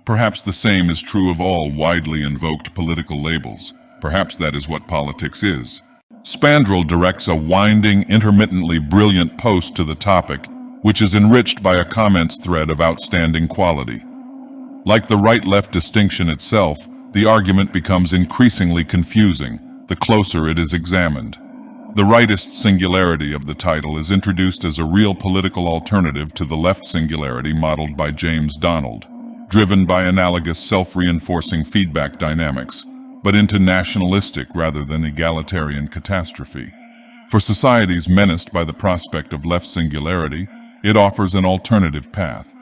Perhaps the same is true of all widely invoked political labels. Perhaps that is what politics is. Spandrel directs a winding, intermittently brilliant post to the topic, which is enriched by a comments thread of outstanding quality. Like the right-left distinction itself, the argument becomes increasingly confusing the closer it is examined. The rightist singularity of the title is introduced as a real political alternative to the left singularity modeled by James Donald, driven by analogous self-reinforcing feedback dynamics, but into nationalistic rather than egalitarian catastrophe. For societies menaced by the prospect of left singularity, it offers an alternative path.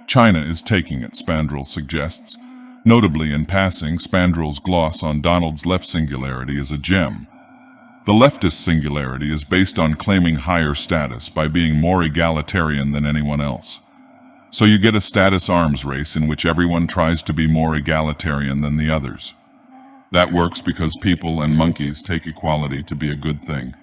China is taking it, Spandrel suggests. Notably, in passing, Spandrel's gloss on Donald's left singularity is a gem. The leftist singularity is based on claiming higher status by being more egalitarian than anyone else. So you get a status arms race in which everyone tries to be more egalitarian than the others. That works because people and monkeys take equality to be a good thing.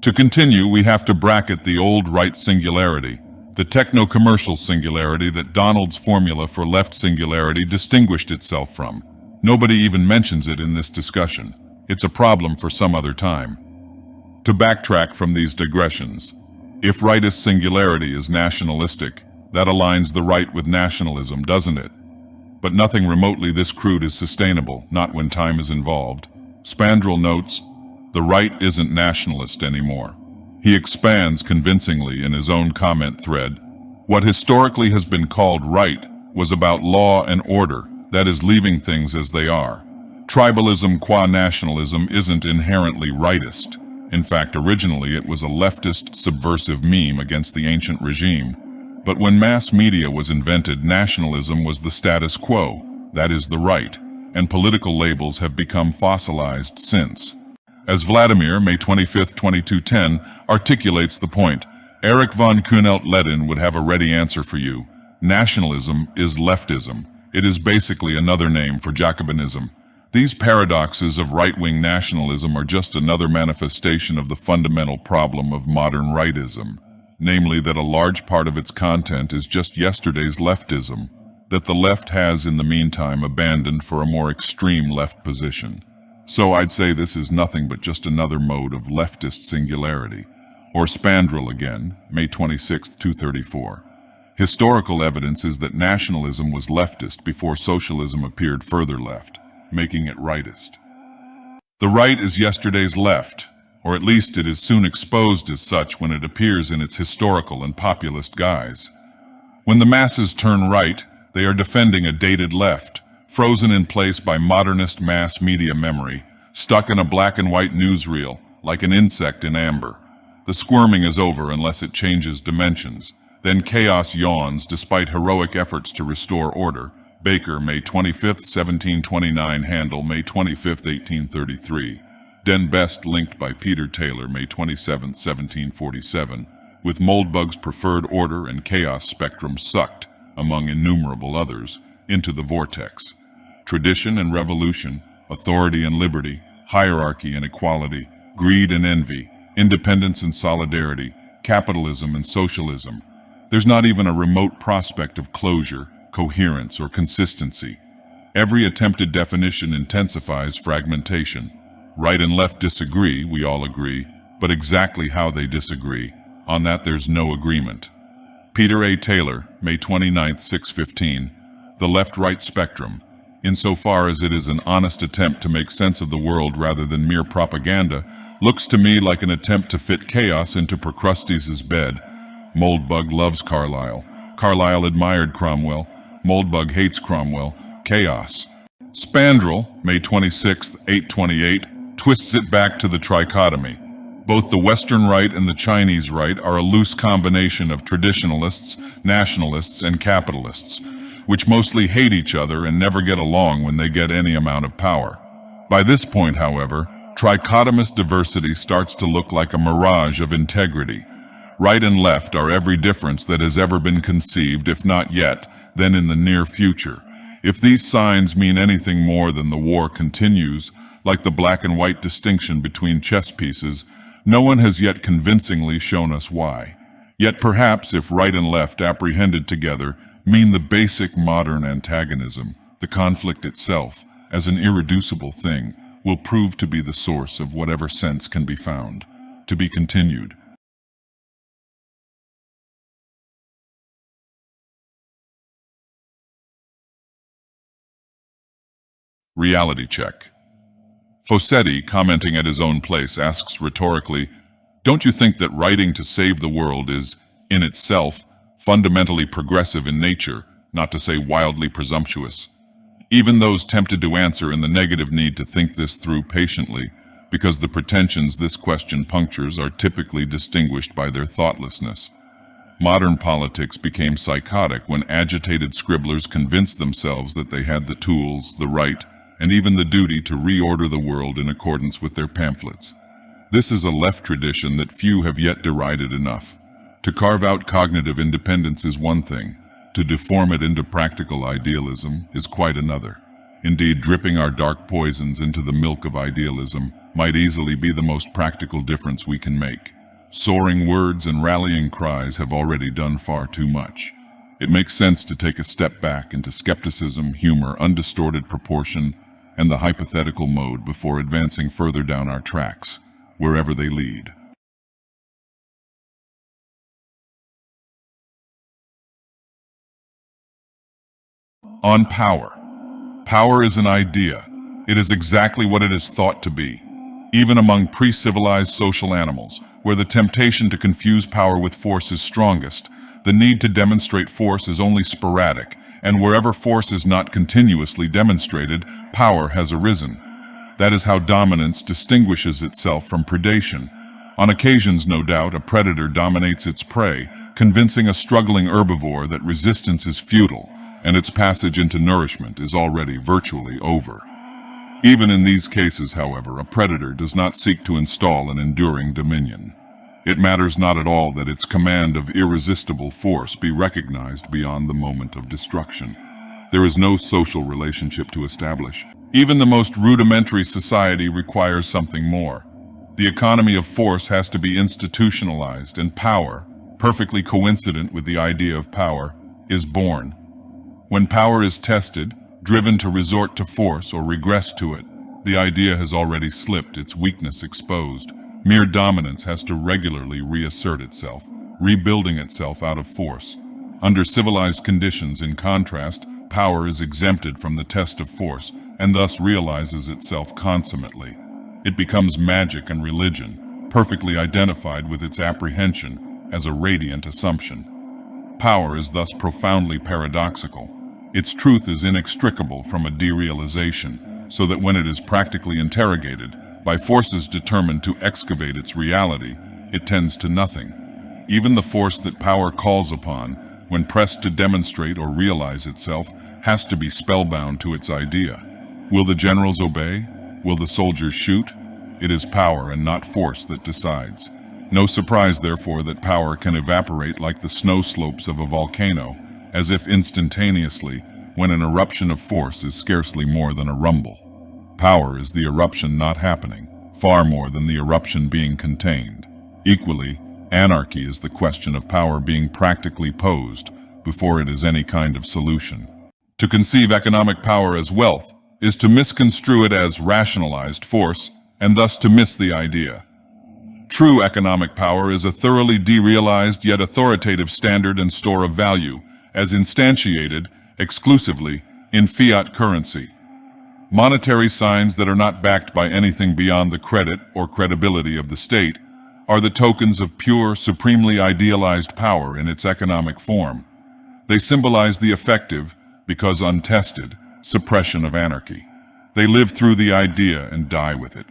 To continue, we have to bracket the old right singularity, the techno-commercial singularity that Donald's formula for left singularity distinguished itself from. Nobody even mentions it in this discussion. It's a problem for some other time. To backtrack from these digressions, if rightist singularity is nationalistic, that aligns the right with nationalism, doesn't it? But nothing remotely this crude is sustainable, not when time is involved. Spandrel notes, the right isn't nationalist anymore. He expands convincingly in his own comment thread. What historically has been called right was about law and order, that is, leaving things as they are. Tribalism qua nationalism isn't inherently rightist. In fact, originally it was a leftist subversive meme against the ancient regime. But when mass media was invented, nationalism was the status quo, that is the right, and political labels have become fossilized since. As Vladimir, May 25, 2210, articulates the point, Erich von Kuhnelt-Leddihn would have a ready answer for you. Nationalism is leftism. It is basically another name for Jacobinism. These paradoxes of right-wing nationalism are just another manifestation of the fundamental problem of modern rightism. Namely that a large part of its content is just yesterday's leftism, that the left has in the meantime abandoned for a more extreme left position. So I'd say this is nothing but just another mode of leftist singularity. Or Spandrel again, May 26, 234. Historical evidence is that nationalism was leftist before socialism appeared further left, making it rightist. The right is yesterday's left, or at least it is soon exposed as such when it appears in its historical and populist guise. When the masses turn right, they are defending a dated left, frozen in place by modernist mass media memory, stuck in a black and white newsreel, like an insect in amber. The squirming is over unless it changes dimensions. Then chaos yawns despite heroic efforts to restore order. Baker, May 25, 1729, Handel, May 25, 1833. Den Best linked by Peter Taylor, May 27, 1747, with Moldbug's preferred order and chaos spectrum sucked, among innumerable others, into the vortex. Tradition and revolution, authority and liberty, hierarchy and equality, greed and envy, independence and solidarity, capitalism and socialism. There's not even a remote prospect of closure, coherence, or consistency. Every attempted definition intensifies fragmentation. Right and left disagree, we all agree, but exactly how they disagree, on that there's no agreement. Peter A. Taylor, May 29, 6:15. The left-right spectrum, insofar as it is an honest attempt to make sense of the world rather than mere propaganda, looks to me like an attempt to fit chaos into Procrustes' bed. Moldbug loves Carlyle. Carlyle admired Cromwell. Moldbug hates Cromwell. Chaos. Spandrel, May 26, 828, twists it back to the trichotomy. Both the Western right and the Chinese right are a loose combination of traditionalists, nationalists, and capitalists, which mostly hate each other and never get along when they get any amount of power. By this point, however, trichotomous diversity starts to look like a mirage of integrity. Right and left are every difference that has ever been conceived, if not yet, then in the near future. If these signs mean anything more than the war continues, like the black and white distinction between chess pieces, no one has yet convincingly shown us why. Yet perhaps if right and left apprehended together mean the basic modern antagonism, the conflict itself, as an irreducible thing, will prove to be the source of whatever sense can be found. To be continued. Reality check. Fossetti, commenting at his own place, asks rhetorically, "Don't you think that writing to save the world is, in itself, fundamentally progressive in nature, not to say wildly presumptuous?" Even those tempted to answer in the negative need to think this through patiently, because the pretensions this question punctures are typically distinguished by their thoughtlessness. Modern politics became psychotic when agitated scribblers convinced themselves that they had the tools, the right, and even the duty to reorder the world in accordance with their pamphlets. This is a left tradition that few have yet derided enough. To carve out cognitive independence is one thing. To deform it into practical idealism is quite another. Indeed, dripping our dark poisons into the milk of idealism might easily be the most practical difference we can make. Soaring words and rallying cries have already done far too much. It makes sense to take a step back into skepticism, humor, undistorted proportion, and the hypothetical mode before advancing further down our tracks, wherever they lead. On power. Power is an idea. It is exactly what it is thought to be. Even among pre-civilized social animals, where the temptation to confuse power with force is strongest, the need to demonstrate force is only sporadic, and wherever force is not continuously demonstrated, power has arisen. That is how dominance distinguishes itself from predation. On occasions, no doubt, a predator dominates its prey, convincing a struggling herbivore that resistance is futile, and its passage into nourishment is already virtually over. Even in these cases, however, a predator does not seek to install an enduring dominion. It matters not at all that its command of irresistible force be recognized beyond the moment of destruction. There is no social relationship to establish. Even the most rudimentary society requires something more. The economy of force has to be institutionalized, and power, perfectly coincident with the idea of power, is born. When power is tested, driven to resort to force or regress to it, the idea has already slipped, its weakness exposed. Mere dominance has to regularly reassert itself, rebuilding itself out of force. Under civilized conditions, in contrast, power is exempted from the test of force and thus realizes itself consummately. It becomes magic and religion, perfectly identified with its apprehension as a radiant assumption. Power is thus profoundly paradoxical. Its truth is inextricable from a derealization, so that when it is practically interrogated by forces determined to excavate its reality, it tends to nothing. Even the force that power calls upon, when pressed to demonstrate or realize itself, has to be spellbound to its idea. Will the generals obey? Will the soldiers shoot? It is power and not force that decides. No surprise, therefore, that power can evaporate like the snow slopes of a volcano, as if instantaneously, when an eruption of force is scarcely more than a rumble. Power is the eruption not happening, far more than the eruption being contained. Equally, anarchy is the question of power being practically posed, before it is any kind of solution. To conceive economic power as wealth is to misconstrue it as rationalized force, and thus to miss the idea. True economic power is a thoroughly derealized yet authoritative standard and store of value, as instantiated exclusively in fiat currency. Monetary signs that are not backed by anything beyond the credit or credibility of the state are the tokens of pure, supremely idealized power in its economic form. They symbolize the effective, because untested, suppression of anarchy. They live through the idea and die with it.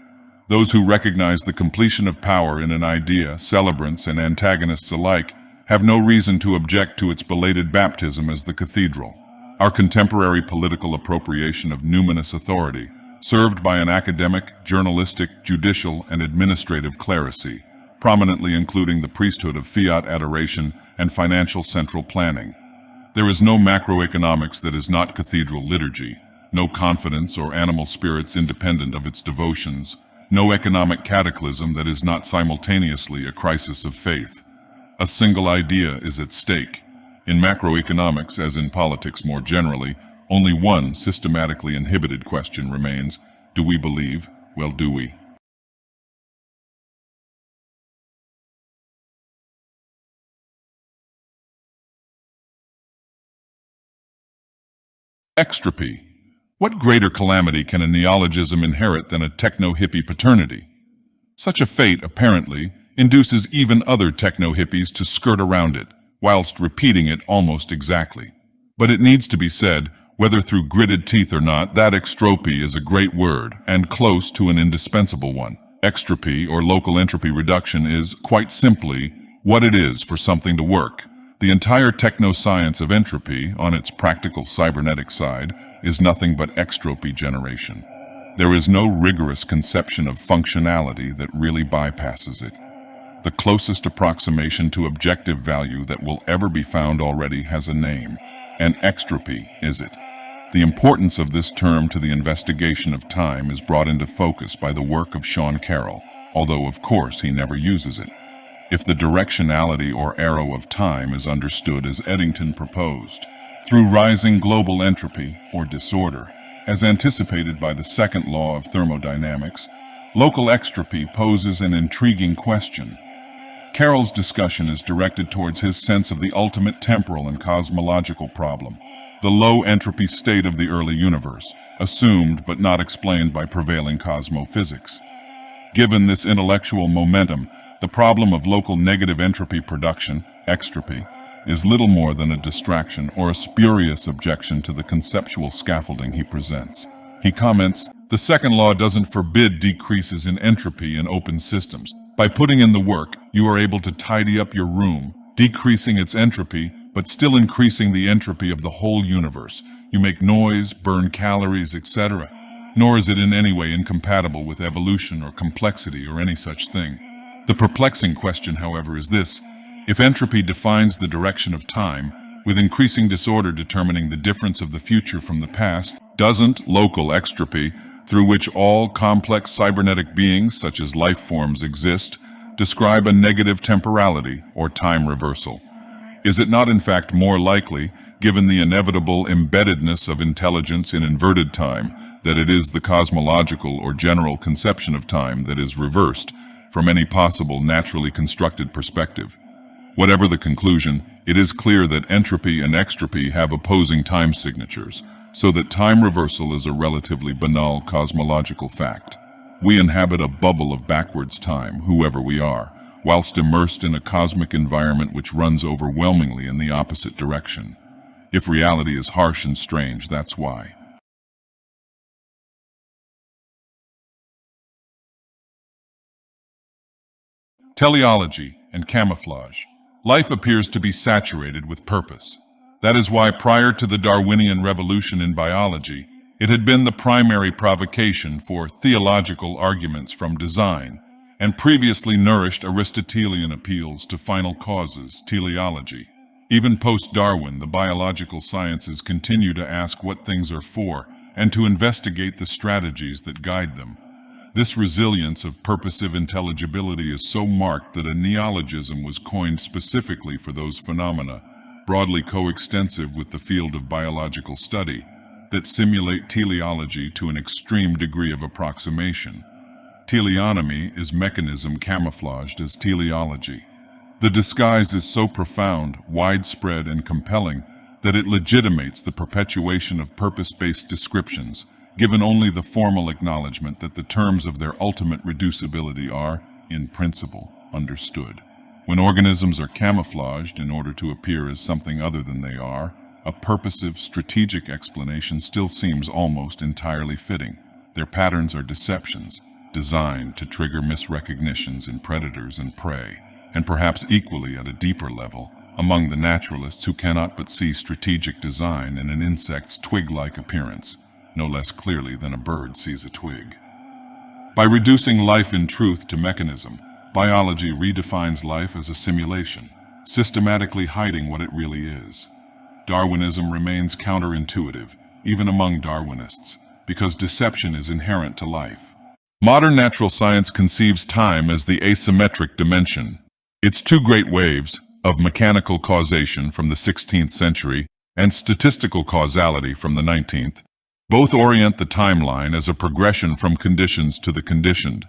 Those who recognize the completion of power in an idea, celebrants and antagonists alike, have no reason to object to its belated baptism as the cathedral. Our contemporary political appropriation of numinous authority, served by an academic, journalistic, judicial, and administrative clerisy, prominently including the priesthood of fiat adoration and financial central planning. There is no macroeconomics that is not cathedral liturgy, no confidence or animal spirits independent of its devotions, no economic cataclysm that is not simultaneously a crisis of faith. A single idea is at stake. In macroeconomics, as in politics more generally, only one systematically inhibited question remains: do we believe? Well, do we? Extropy. What greater calamity can a neologism inherit than a techno-hippie paternity? Such a fate, apparently, induces even other techno-hippies to skirt around it, whilst repeating it almost exactly. But it needs to be said, whether through gritted teeth or not, that extropy is a great word, and close to an indispensable one. Extropy, or local entropy reduction, is, quite simply, what it is for something to work. The entire techno-science of entropy, on its practical cybernetic side, is nothing but extropy generation. There is no rigorous conception of functionality that really bypasses it. The closest approximation to objective value that will ever be found already has a name, and extropy is it. The importance of this term to the investigation of time is brought into focus by the work of Sean Carroll, although of course he never uses it. If the directionality or arrow of time is understood as Eddington proposed, through rising global entropy, or disorder, as anticipated by the second law of thermodynamics, local extropy poses an intriguing question. Carroll's discussion is directed towards his sense of the ultimate temporal and cosmological problem, the low entropy state of the early universe, assumed but not explained by prevailing cosmophysics. Given this intellectual momentum, the problem of local negative entropy production, extropy, is little more than a distraction or a spurious objection to the conceptual scaffolding he presents. He comments, "The second law doesn't forbid decreases in entropy in open systems. By putting in the work, you are able to tidy up your room, decreasing its entropy, but still increasing the entropy of the whole universe. You make noise, burn calories, etc. Nor is it in any way incompatible with evolution or complexity or any such thing." The perplexing question, however, is this: if entropy defines the direction of time, with increasing disorder determining the difference of the future from the past, doesn't local extropy, through which all complex cybernetic beings, such as life forms, exist, describe a negative temporality or time reversal? Is it not in fact more likely, given the inevitable embeddedness of intelligence in inverted time, that it is the cosmological or general conception of time that is reversed from any possible naturally constructed perspective? Whatever the conclusion, it is clear that entropy and extropy have opposing time signatures, so that time reversal is a relatively banal cosmological fact. We inhabit a bubble of backwards time, whoever we are, whilst immersed in a cosmic environment which runs overwhelmingly in the opposite direction. If reality is harsh and strange, that's why. Teleology and camouflage. Life appears to be saturated with purpose. That is why prior to the Darwinian revolution in biology, it had been the primary provocation for theological arguments from design, and previously nourished Aristotelian appeals to final causes, teleology. Even post-Darwin, the biological sciences continue to ask what things are for, and to investigate the strategies that guide them. This resilience of purposive intelligibility is so marked that a neologism was coined specifically for those phenomena, broadly coextensive with the field of biological study, that simulate teleology to an extreme degree of approximation. Teleonomy is mechanism camouflaged as teleology. The disguise is so profound, widespread, and compelling that it legitimates the perpetuation of purpose-based descriptions, given only the formal acknowledgement that the terms of their ultimate reducibility are, in principle, understood. When organisms are camouflaged in order to appear as something other than they are, a purposive, strategic explanation still seems almost entirely fitting. Their patterns are deceptions, designed to trigger misrecognitions in predators and prey, and perhaps equally at a deeper level, among the naturalists who cannot but see strategic design in an insect's twig-like appearance, no less clearly than a bird sees a twig. By reducing life in truth to mechanism, biology redefines life as a simulation, systematically hiding what it really is. Darwinism remains counterintuitive, even among Darwinists, because deception is inherent to life. Modern natural science conceives time as the asymmetric dimension. Its two great waves, of mechanical causation from the 16th century and statistical causality from the 19th, both orient the timeline as a progression from conditions to the conditioned.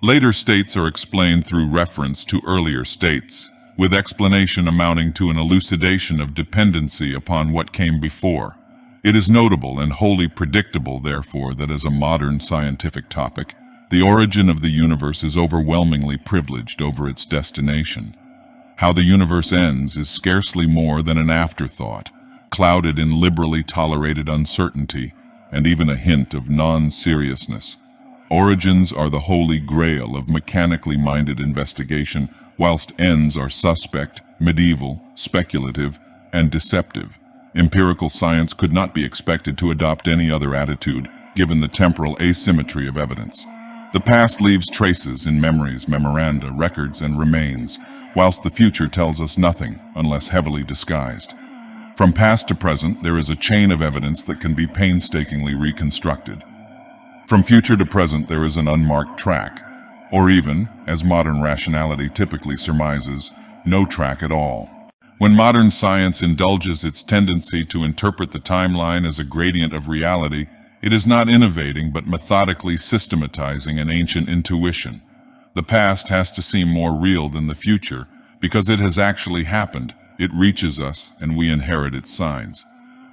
Later states are explained through reference to earlier states, with explanation amounting to an elucidation of dependency upon what came before. It is notable and wholly predictable, therefore, that as a modern scientific topic, the origin of the universe is overwhelmingly privileged over its destination. How the universe ends is scarcely more than an afterthought, clouded in liberally tolerated uncertainty and even a hint of non-seriousness. Origins are the holy grail of mechanically minded investigation, whilst ends are suspect, medieval, speculative, and deceptive. Empirical science could not be expected to adopt any other attitude, given the temporal asymmetry of evidence. The past leaves traces in memories, memoranda, records, and remains, whilst the future tells us nothing unless heavily disguised. From past to present, there is a chain of evidence that can be painstakingly reconstructed. From future to present, there is an unmarked track, or even, as modern rationality typically surmises, no track at all. When modern science indulges its tendency to interpret the timeline as a gradient of reality, it is not innovating but methodically systematizing an ancient intuition. The past has to seem more real than the future because it has actually happened. It reaches us and we inherit its signs.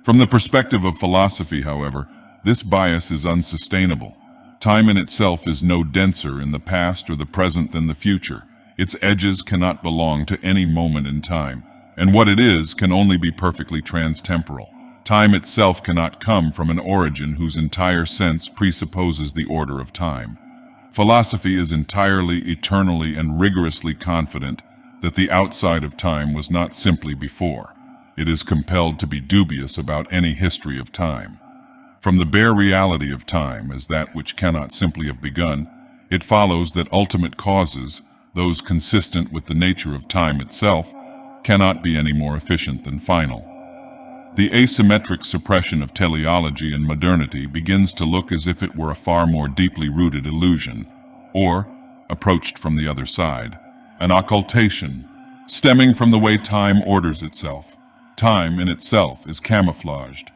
From the perspective of philosophy, however, this bias is unsustainable. Time in itself is no denser in the past or the present than the future. Its edges cannot belong to any moment in time, and what it is can only be perfectly transtemporal. Time itself cannot come from an origin whose entire sense presupposes the order of time. Philosophy is entirely, eternally, and rigorously confident that the outside of time was not simply before. It is compelled to be dubious about any history of time. From the bare reality of time as that which cannot simply have begun, it follows that ultimate causes, those consistent with the nature of time itself, cannot be any more efficient than final. The asymmetric suppression of teleology in modernity begins to look as if it were a far more deeply rooted illusion, or, approached from the other side, an occultation, stemming from the way time orders itself. Time in itself is camouflaged.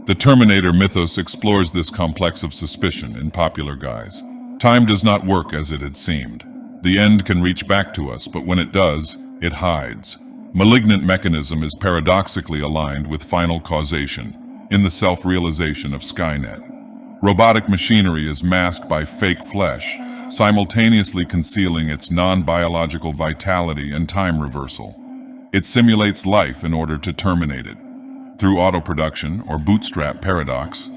The Terminator mythos explores this complex of suspicion in popular guise. Time does not work as it had seemed. The end can reach back to us, but when it does, it hides. Malignant mechanism is paradoxically aligned with final causation, in the self-realization of Skynet. Robotic machinery is masked by fake flesh, simultaneously concealing its non-biological vitality and time reversal. It simulates life in order to terminate it. Through autoproduction or bootstrap paradox,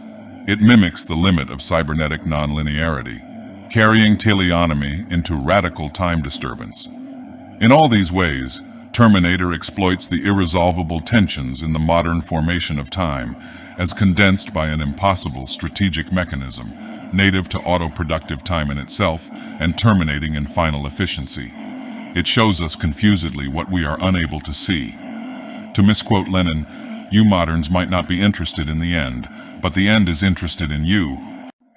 it mimics the limit of cybernetic nonlinearity, carrying teleonomy into radical time disturbance. In all these ways, Terminator exploits the irresolvable tensions in the modern formation of time, as condensed by an impossible strategic mechanism, native to autoproductive time in itself and terminating in final efficiency. It shows us confusedly what we are unable to see. To misquote Lenin, "You moderns might not be interested in the end, but the end is interested in you,"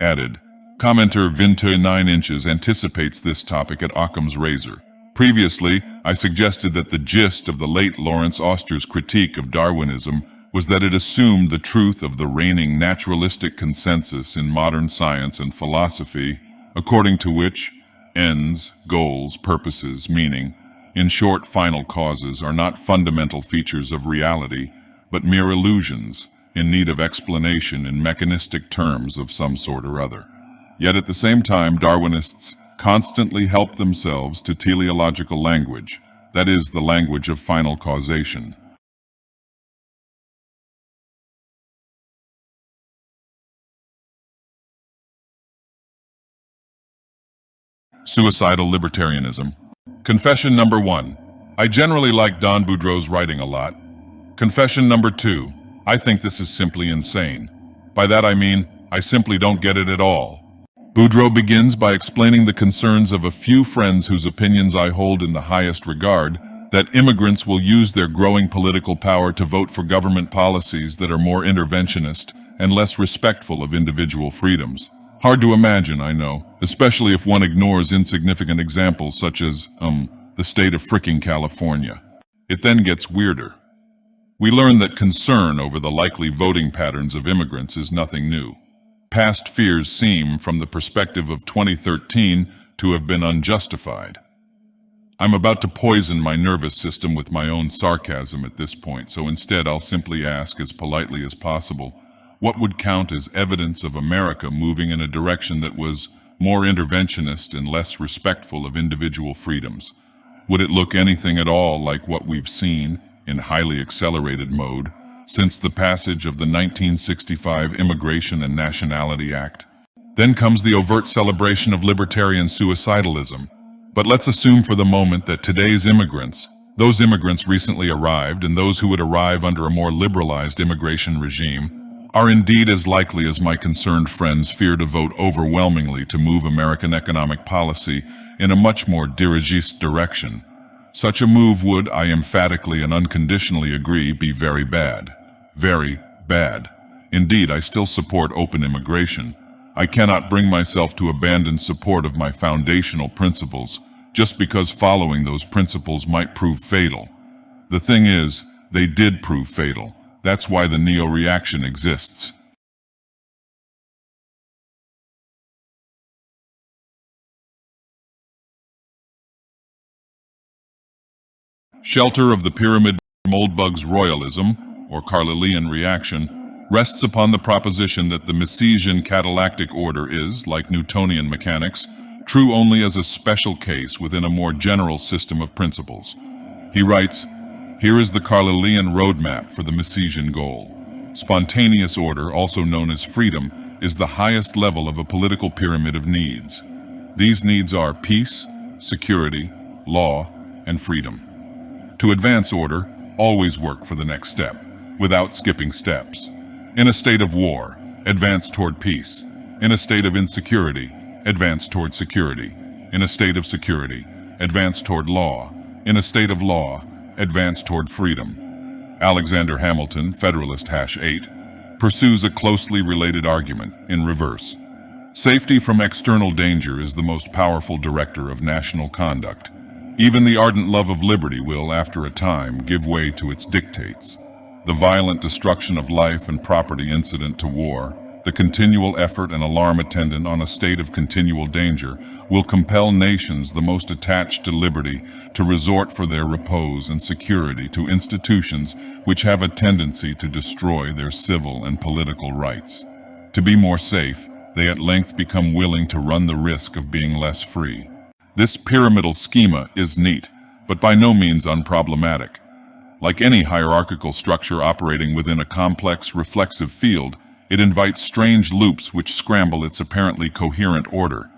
added. Commenter Vinto 9 inches anticipates this topic at Occam's razor. Previously, I suggested that the gist of the late Lawrence Auster's critique of Darwinism was that it assumed the truth of the reigning naturalistic consensus in modern science and philosophy, according to which ends, goals, purposes, meaning, in short, final causes, are not fundamental features of reality, but mere illusions in need of explanation in mechanistic terms of some sort or other. Yet at the same time, Darwinists constantly help themselves to teleological language, that is, the language of final causation. Suicidal libertarianism. Confession number 1. I generally like Don Boudreaux's writing a lot. Confession number 2. I think this is simply insane. By that I mean, I simply don't get it at all. Boudreaux begins by explaining the concerns of a few friends whose opinions I hold in the highest regard, that immigrants will use their growing political power to vote for government policies that are more interventionist and less respectful of individual freedoms. Hard to imagine, I know, especially if one ignores insignificant examples such as, the state of fricking California. It then gets weirder. We learn that concern over the likely voting patterns of immigrants is nothing new. Past fears seem, from the perspective of 2013, to have been unjustified. I'm about to poison my nervous system with my own sarcasm at this point, so instead I'll simply ask as politely as possible, what would count as evidence of America moving in a direction that was more interventionist and less respectful of individual freedoms? Would it look anything at all like what we've seen, in highly accelerated mode, since the passage of the 1965 Immigration and Nationality Act? Then comes the overt celebration of libertarian suicidalism. But let's assume for the moment that today's immigrants, those immigrants recently arrived and those who would arrive under a more liberalized immigration regime, are indeed as likely as my concerned friends fear to vote overwhelmingly to move American economic policy in a much more dirigiste direction. Such a move would, I emphatically and unconditionally agree, be very bad. Very bad. Indeed, I still support open immigration. I cannot bring myself to abandon support of my foundational principles, just because following those principles might prove fatal. The thing is, they did prove fatal. That's why the neo-reaction exists. Shelter of the pyramid moldbug's royalism, or Carlylean reaction, rests upon the proposition that the Misesian catalactic order is, like Newtonian mechanics, true only as a special case within a more general system of principles. He writes, "Here is the Carlylean roadmap for the Misesian goal. Spontaneous order, also known as freedom, is the highest level of a political pyramid of needs. These needs are peace, security, law, and freedom. To advance order, always work for the next step, without skipping steps. In a state of war, advance toward peace. In a state of insecurity, advance toward security. In a state of security, advance toward law. In a state of law, advance toward freedom." Alexander Hamilton, Federalist #8, pursues a closely related argument, in reverse. Safety from external danger is the most powerful director of national conduct. Even the ardent love of liberty will, after a time, give way to its dictates. The violent destruction of life and property incident to war, the continual effort and alarm attendant on a state of continual danger, will compel nations the most attached to liberty to resort for their repose and security to institutions which have a tendency to destroy their civil and political rights. To be more safe, they at length become willing to run the risk of being less free. This pyramidal schema is neat, but by no means unproblematic. Like any hierarchical structure operating within a complex, reflexive field, it invites strange loops which scramble its apparently coherent order.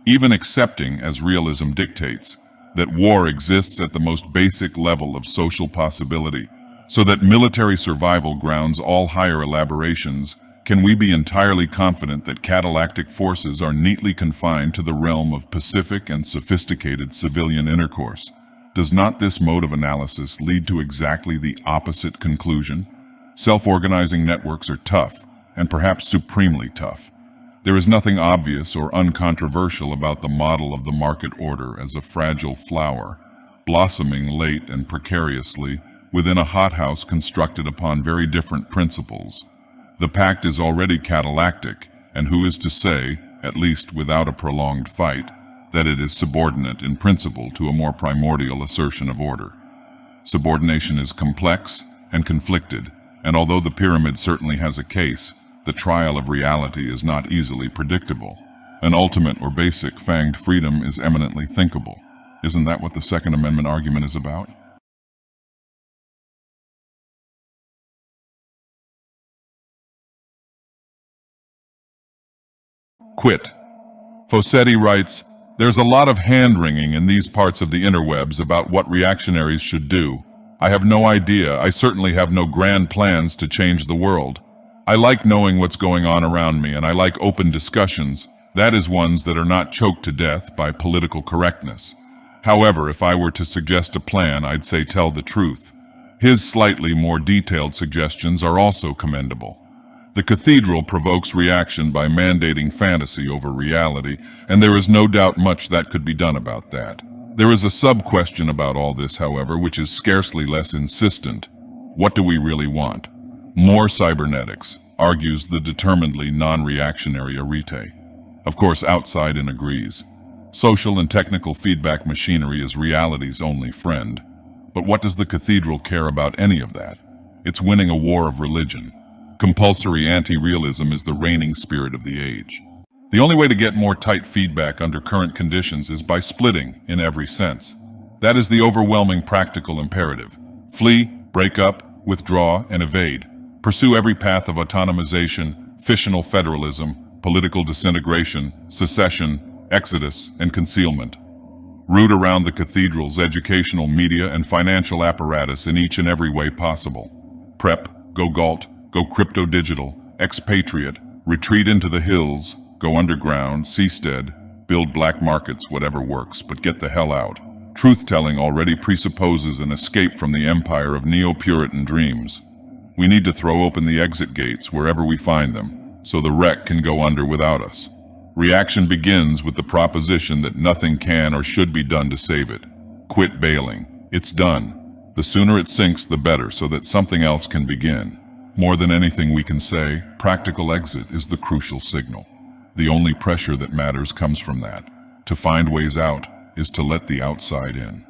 Even accepting, as realism dictates, that war exists at the most basic level of social possibility, so that military survival grounds all higher elaborations, can we be entirely confident that catalactic forces are neatly confined to the realm of pacific and sophisticated civilian intercourse? Does not this mode of analysis lead to exactly the opposite conclusion? Self-organizing networks are tough, and perhaps supremely tough. There is nothing obvious or uncontroversial about the model of the market order as a fragile flower, blossoming late and precariously within a hothouse constructed upon very different principles. The pact is already catalactic, and who is to say, at least without a prolonged fight, that it is subordinate in principle to a more primordial assertion of order? Subordination is complex and conflicted, and although the pyramid certainly has a case, the trial of reality is not easily predictable. An ultimate or basic fanged freedom is eminently thinkable. Isn't that what the Second Amendment argument is about? Quit. Fossetti writes, "There's a lot of hand-wringing in these parts of the interwebs about what reactionaries should do. I have no idea. I certainly have no grand plans to change the world. I like knowing what's going on around me, and I like open discussions. That is, ones that are not choked to death by political correctness. However, if I were to suggest a plan, I'd say tell the truth." His slightly more detailed suggestions are also commendable. The cathedral provokes reaction by mandating fantasy over reality, and there is no doubt much that could be done about that. There is a sub-question about all this, however, which is scarcely less insistent. What do we really want? More cybernetics, argues the determinedly non-reactionary Arete. Of course, Outside-In agrees. Social and technical feedback machinery is reality's only friend. But what does the cathedral care about any of that? It's winning a war of religion. Compulsory anti-realism is the reigning spirit of the age. The only way to get more tight feedback under current conditions is by splitting, in every sense. That is the overwhelming practical imperative. Flee, break up, withdraw, and evade. Pursue every path of autonomization, fictional federalism, political disintegration, secession, exodus, and concealment. Root around the cathedral's educational, media, and financial apparatus in each and every way possible. Prep, go Galt, go crypto-digital, expatriate, retreat into the hills, go underground, seastead, build black markets, whatever works, but get the hell out. Truth-telling already presupposes an escape from the empire of neo-Puritan dreams. We need to throw open the exit gates wherever we find them, so the wreck can go under without us. Reaction begins with the proposition that nothing can or should be done to save it. Quit bailing. It's done. The sooner it sinks, the better, so that something else can begin. More than anything we can say, practical exit is the crucial signal. The only pressure that matters comes from that. To find ways out is to let the outside in.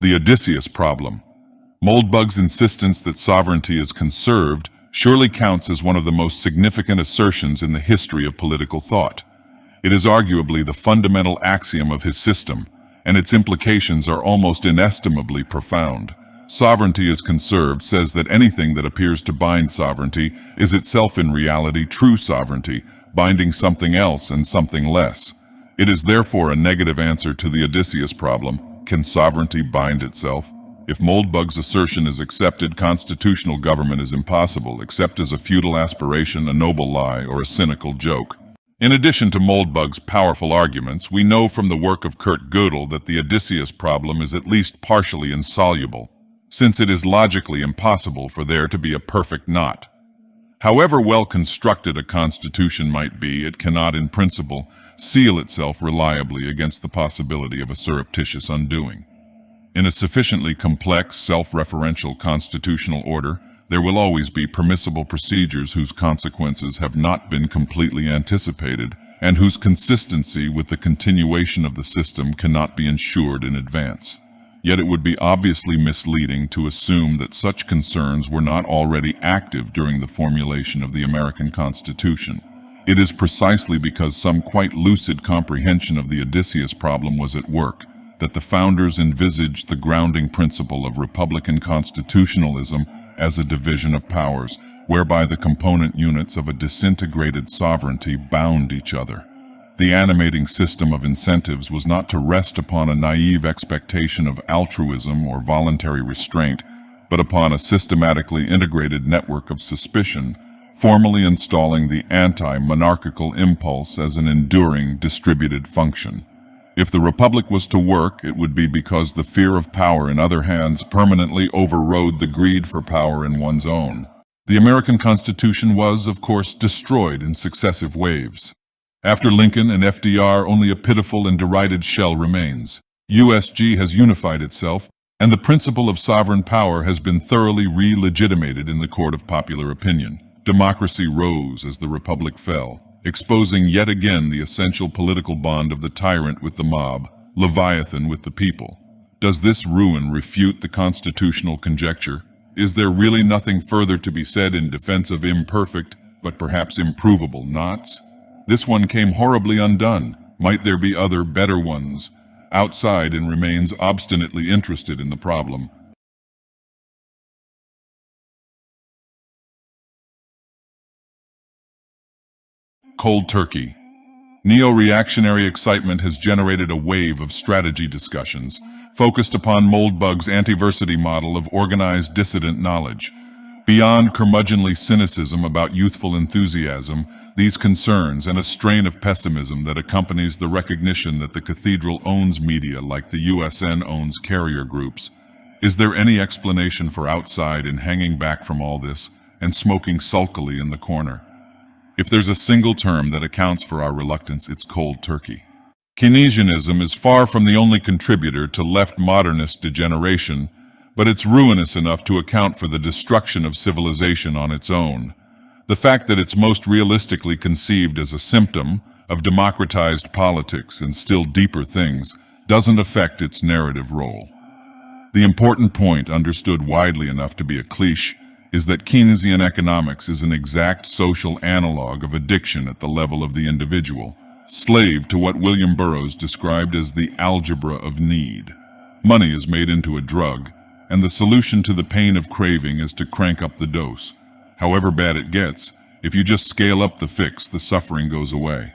The Odysseus problem. Moldbug's insistence that sovereignty is conserved surely counts as one of the most significant assertions in the history of political thought. It is arguably the fundamental axiom of his system, and its implications are almost inestimably profound. Sovereignty is conserved says that anything that appears to bind sovereignty is itself in reality true sovereignty, binding something else and something less. It is therefore a negative answer to the Odysseus problem. Can sovereignty bind itself? If Moldbug's assertion is accepted, constitutional government is impossible, except as a futile aspiration, a noble lie, or a cynical joke. In addition to Moldbug's powerful arguments, we know from the work of Kurt Gödel that the Odysseus problem is at least partially insoluble, since it is logically impossible for there to be a perfect knot. However well constructed a constitution might be, it cannot, in principle, seal itself reliably against the possibility of a surreptitious undoing. In a sufficiently complex, self-referential constitutional order, there will always be permissible procedures whose consequences have not been completely anticipated, and whose consistency with the continuation of the system cannot be ensured in advance. Yet it would be obviously misleading to assume that such concerns were not already active during the formulation of the American Constitution. It is precisely because some quite lucid comprehension of the Odysseus problem was at work that the founders envisaged the grounding principle of republican constitutionalism as a division of powers, whereby the component units of a disintegrated sovereignty bound each other. The animating system of incentives was not to rest upon a naive expectation of altruism or voluntary restraint, but upon a systematically integrated network of suspicion, formally installing the anti-monarchical impulse as an enduring, distributed function. If the Republic was to work, it would be because the fear of power in other hands permanently overrode the greed for power in one's own. The American Constitution was, of course, destroyed in successive waves. After Lincoln and FDR, only a pitiful and derided shell remains. USG has unified itself, and the principle of sovereign power has been thoroughly re-legitimated in the court of popular opinion. Democracy rose as the Republic fell, exposing yet again the essential political bond of the tyrant with the mob, Leviathan with the people. Does this ruin refute the constitutional conjecture? Is there really nothing further to be said in defense of imperfect, but perhaps improvable knots? This one came horribly undone. Might there be other, better ones? Outside and remains obstinately interested in the problem. Cold turkey. Neo-reactionary excitement has generated a wave of strategy discussions, focused upon Moldbug's antiversity model of organized dissident knowledge. Beyond curmudgeonly cynicism about youthful enthusiasm, these concerns and a strain of pessimism that accompanies the recognition that the cathedral owns media like the USN owns carrier groups. Is there any explanation for outside in hanging back from all this and smoking sulkily in the corner? If there's a single term that accounts for our reluctance, it's cold turkey. Keynesianism is far from the only contributor to left modernist degeneration, but it's ruinous enough to account for the destruction of civilization on its own. The fact that it's most realistically conceived as a symptom of democratized politics and still deeper things doesn't affect its narrative role. The important point, understood widely enough to be a cliché, is that Keynesian economics is an exact social analog of addiction at the level of the individual, slave to what William Burroughs described as the algebra of need. Money is made into a drug, and the solution to the pain of craving is to crank up the dose. However bad it gets, if you just scale up the fix, the suffering goes away.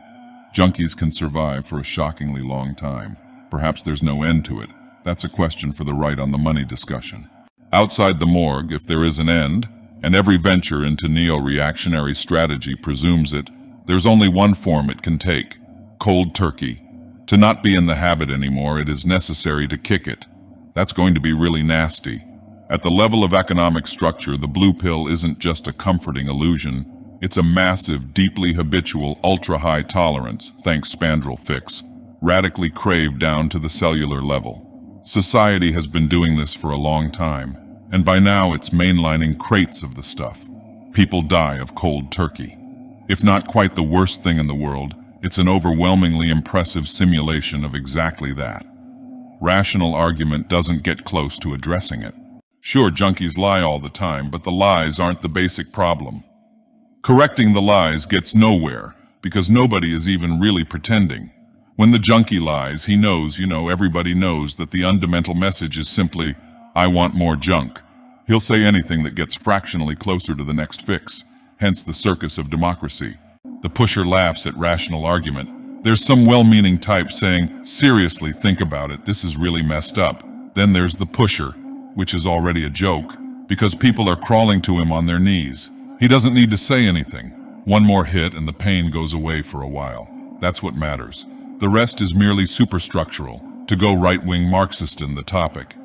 Junkies can survive for a shockingly long time. Perhaps there's no end to it. That's a question for the right on the money discussion. Outside the morgue, if there is an end, and every venture into neo-reactionary strategy presumes it, there's only one form it can take: cold turkey. To not be in the habit anymore, it is necessary to kick it. That's going to be really nasty. At the level of economic structure, the blue pill isn't just a comforting illusion. It's a massive, deeply habitual, ultra-high tolerance, thanks Spandrel fix, radically craved down to the cellular level. Society has been doing this for a long time, and by now it's mainlining crates of the stuff. People die of cold turkey. If not quite the worst thing in the world, it's an overwhelmingly impressive simulation of exactly that. Rational argument doesn't get close to addressing it. Sure, junkies lie all the time, but the lies aren't the basic problem. Correcting the lies gets nowhere, because nobody is even really pretending. When the junkie lies, he knows, everybody knows that the fundamental message is simply, I want more junk. He'll say anything that gets fractionally closer to the next fix, hence the circus of democracy. The pusher laughs at rational argument. There's some well-meaning type saying, seriously, think about it, this is really messed up. Then there's the pusher, which is already a joke, because people are crawling to him on their knees. He doesn't need to say anything. One more hit and the pain goes away for a while. That's what matters. The rest is merely superstructural, to go right-wing Marxist in the topic.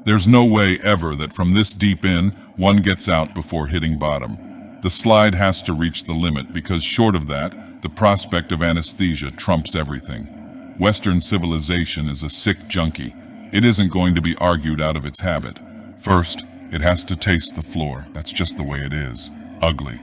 There's no way ever that from this deep in, one gets out before hitting bottom. The slide has to reach the limit because short of that, the prospect of anesthesia trumps everything. Western civilization is a sick junkie. It isn't going to be argued out of its habit. First, it has to taste the floor. That's just the way it is. Ugly.